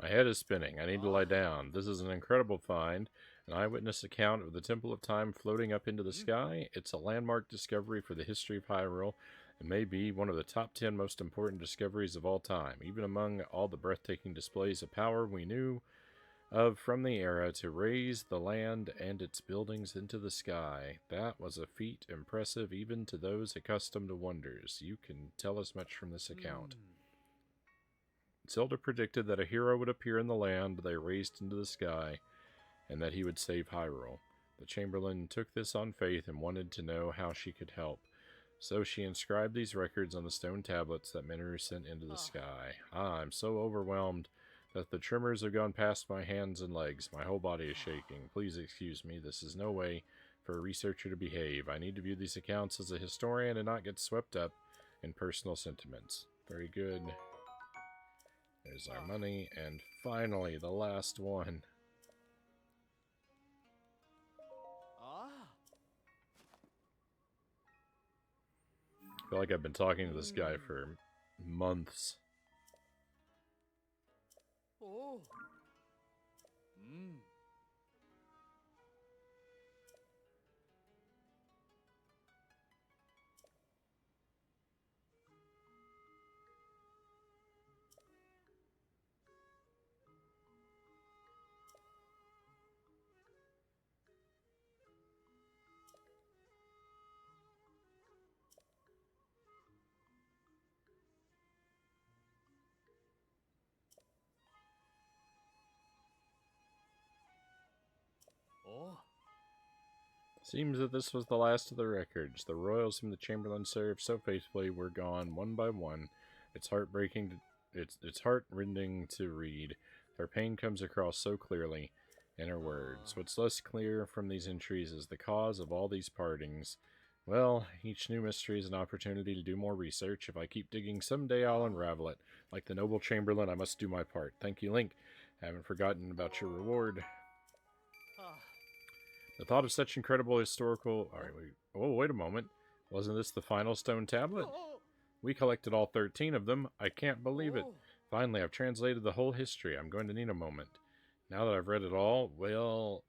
My head is spinning. I need to lie down. This is an incredible find. An eyewitness account of the Temple of Time floating up into the sky. It's a landmark discovery for the history of Hyrule and may be one of the top 10 most important discoveries of all time, even among all the breathtaking displays of power we knew of from the era to raise the land and its buildings into the sky. That was a feat impressive even to those accustomed to wonders. You can tell us much from this account. Zelda predicted that a hero would appear in the land they raised into the sky, and that he would save Hyrule. The Chamberlain took this on faith and wanted to know how she could help. So she inscribed these records on the stone tablets that Minoru sent into the sky. I'm so overwhelmed that the tremors have gone past my hands and legs. My whole body is shaking. Please excuse me. This is no way for a researcher to behave. I need to view these accounts as a historian and not get swept up in personal sentiments. Very good. There's our money, and finally, the last one. I feel like I've been talking to this guy for months. Oh. Seems that this was the last of the records. The royals whom the Chamberlain served so faithfully were gone one by one. It's heartbreaking. It's heartrending to read. Her pain comes across so clearly in her words. What's less clear from these entries is the cause of all these partings. Well, each new mystery is an opportunity to do more research. If I keep digging, someday I'll unravel it. Like the noble Chamberlain, I must do my part. Thank you, Link. I haven't forgotten about your reward. The thought of such incredible historical... Alright, wait a moment. Wasn't this the final stone tablet? We collected all 13 of them. I can't believe it. Finally, I've translated the whole history. I'm going to need a moment. Now that I've read it all, well...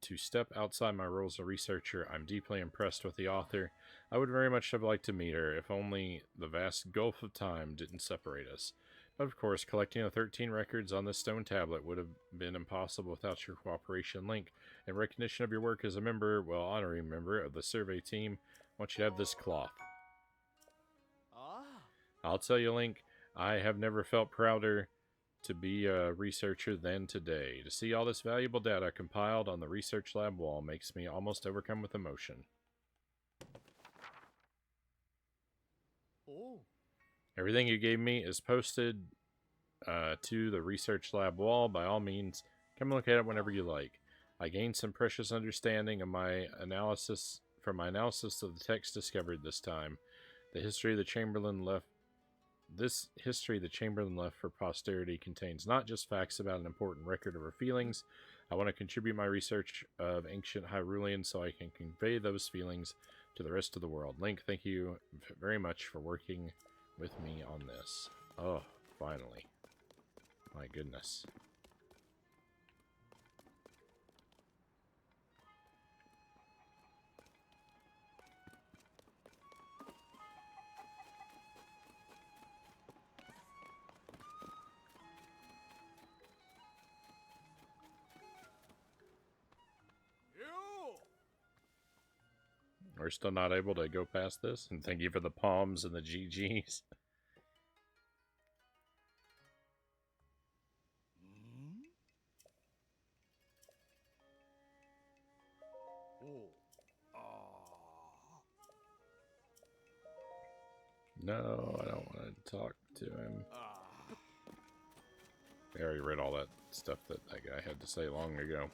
To step outside my role as a researcher, I'm deeply impressed with the author. I would very much have liked to meet her, if only the vast gulf of time didn't separate us. But of course, collecting the 13 records on this stone tablet would have been impossible without your cooperation, Link. In recognition of your work as a member, well, honorary member of the survey team, I want you to have this cloth. I'll tell you, Link, I have never felt prouder to be a researcher than today. To see all this valuable data compiled on the research lab wall makes me almost overcome with emotion. Everything you gave me is posted to the research lab wall. By all means, come look at it whenever you like. I gained some precious understanding of my analysis from my analysis of the text discovered this time. This history the Chamberlain left for posterity contains not just facts about an important record of her feelings. I want to contribute my research of ancient Hyrulean so I can convey those feelings to the rest of the world. Link, thank you very much for working with me on this. Oh, finally. My goodness. We're still not able to go past this. And thank you for the palms and the GGs. Oh. No, I don't want to talk to him. I already read all that stuff that guy had to say long ago.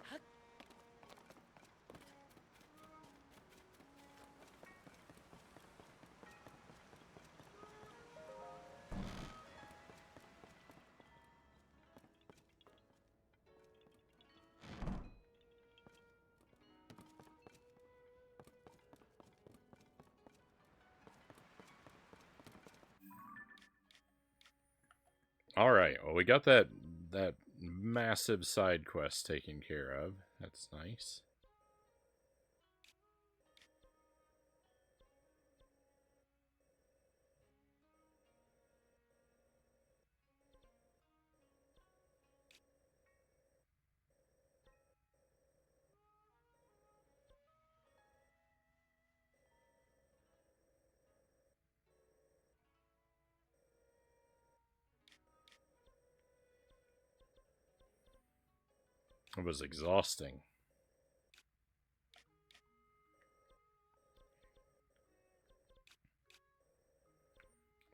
All right. Well, we got that massive side quest taken care of. That's nice. It was exhausting.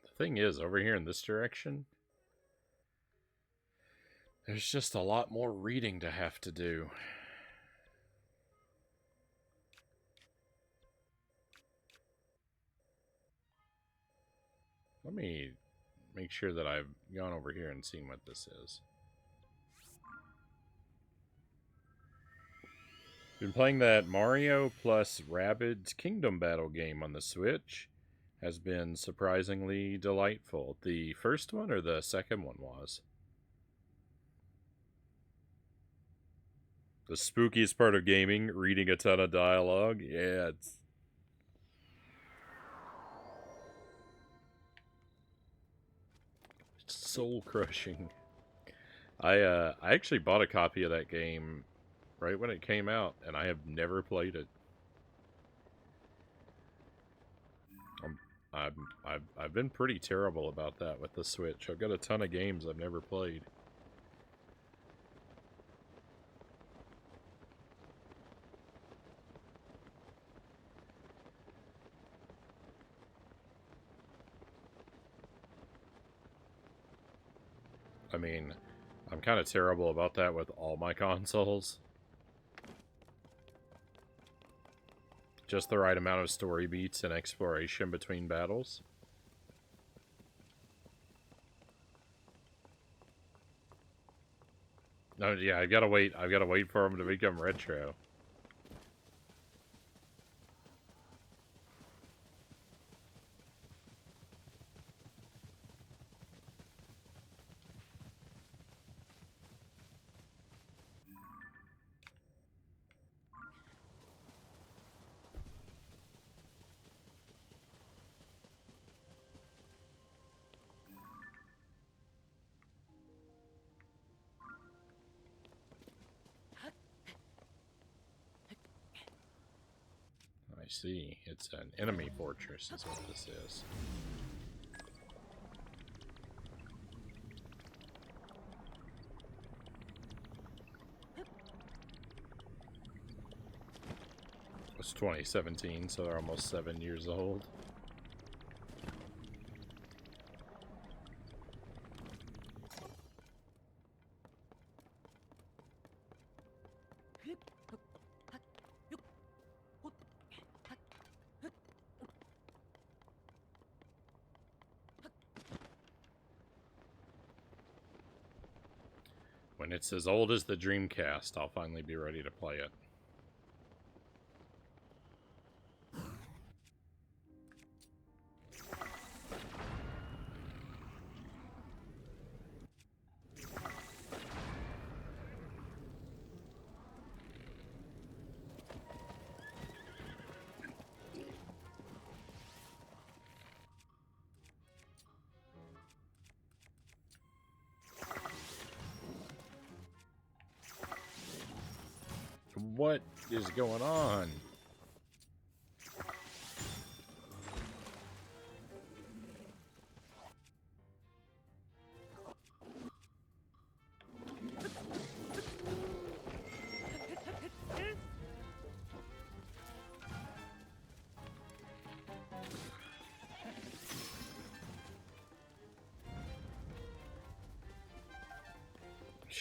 The thing is, over here in this direction, there's just a lot more reading to have to do. Let me make sure that I've gone over here and seen what this is. Been playing that Mario plus Rabbids Kingdom Battle game on the Switch. Has been surprisingly delightful. The first one or the second one was? The spookiest part of gaming, reading a ton of dialogue. Yeah, it's soul crushing. I actually bought a copy of that game right when it came out, and I have never played it. I've been pretty terrible about that with the Switch. I've got a ton of games I've never played. I mean, I'm kind of terrible about that with all my consoles. Just the right amount of story beats and exploration between battles. No, yeah, I've got to wait. I've got to wait for them to become retro. I see. It's an enemy fortress is what this is. It's 2017, so they're almost 7 years old. When it's as old as the Dreamcast, I'll finally be ready to play it. What is going on?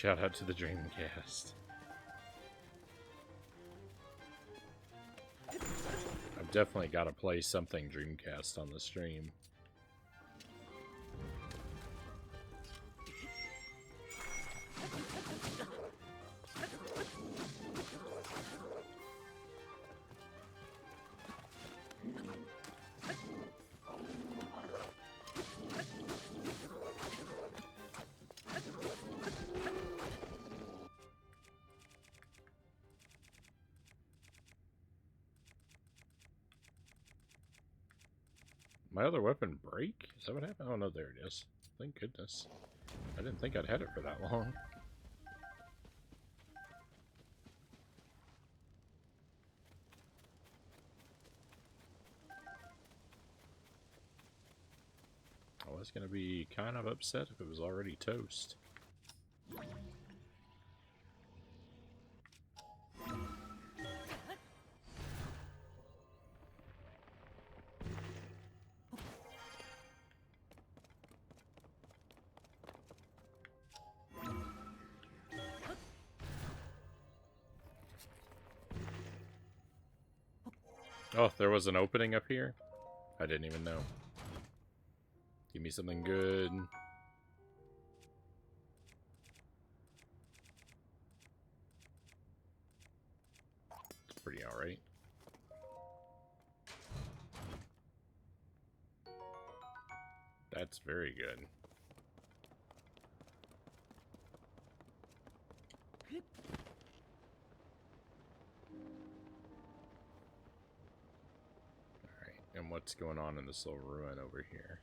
Shout out to the Dreamcast. I've definitely got to play something Dreamcast on the stream. My other weapon break? Is that what happened? Oh no, there it is. Thank goodness. I didn't think I'd had it for that long. I was gonna be kind of upset if it was already toast. Oh, there was an opening up here? I didn't even know. Give me something good. It's pretty alright. That's very good. Alright, and what's going on in this little ruin over here?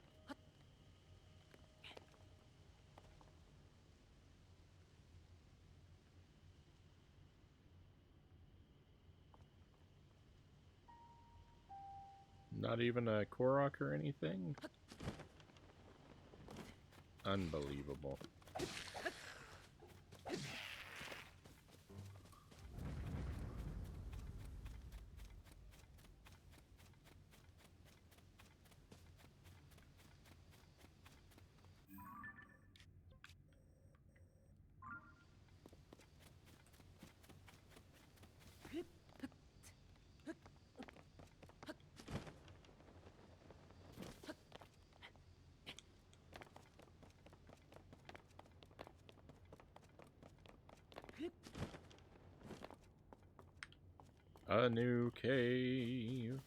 Not even a Korok or anything? Unbelievable. A new cave.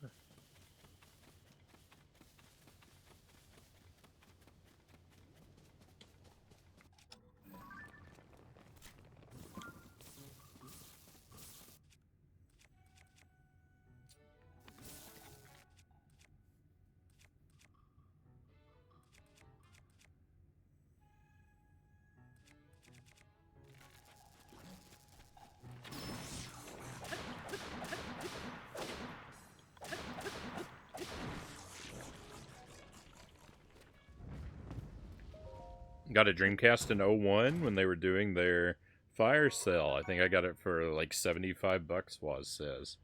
Got a Dreamcast in '01 when they were doing their fire sale. I think I got it for like 75 bucks, Waz says.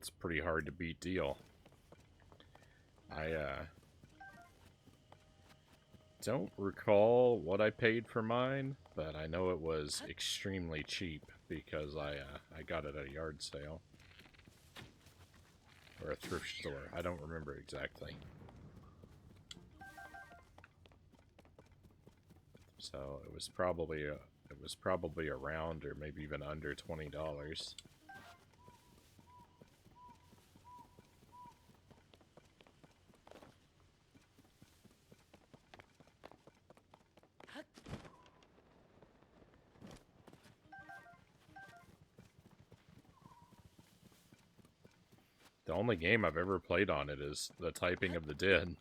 It's a pretty hard to beat deal. I don't recall what I paid for mine, but I know it was extremely cheap because I got it at a yard sale. Or a thrift store. I don't remember exactly. So it was probably around or maybe even under $20. The only game I've ever played on it is The Typing of the Dead.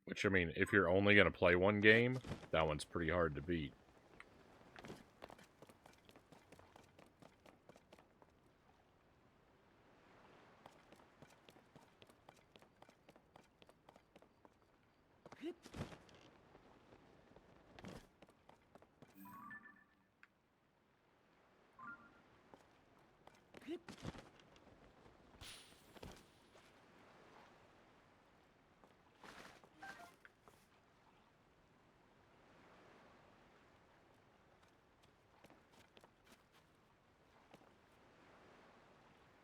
Which, I mean, if you're only going to play one game, that one's pretty hard to beat.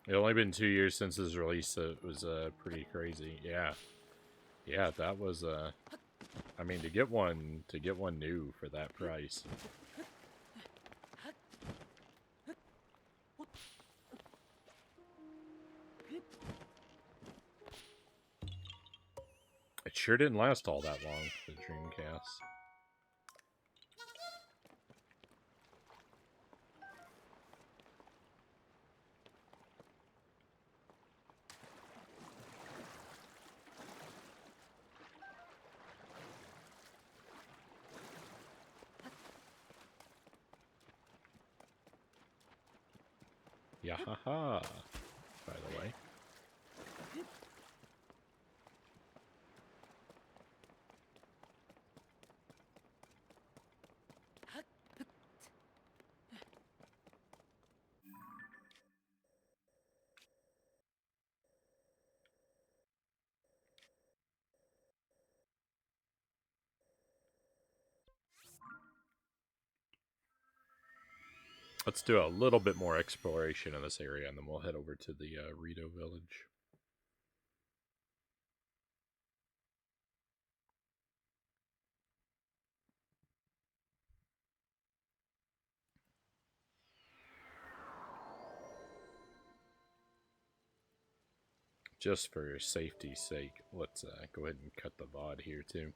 It's only been 2 years since his release, so it was pretty crazy. Yeah, yeah, that was I mean, to get one new for that price. It sure didn't last all that long, the Dreamcast. Yahaha, by the way. Let's do a little bit more exploration in this area, and then we'll head over to the Rito village. Just for safety's sake, let's go ahead and cut the VOD here too.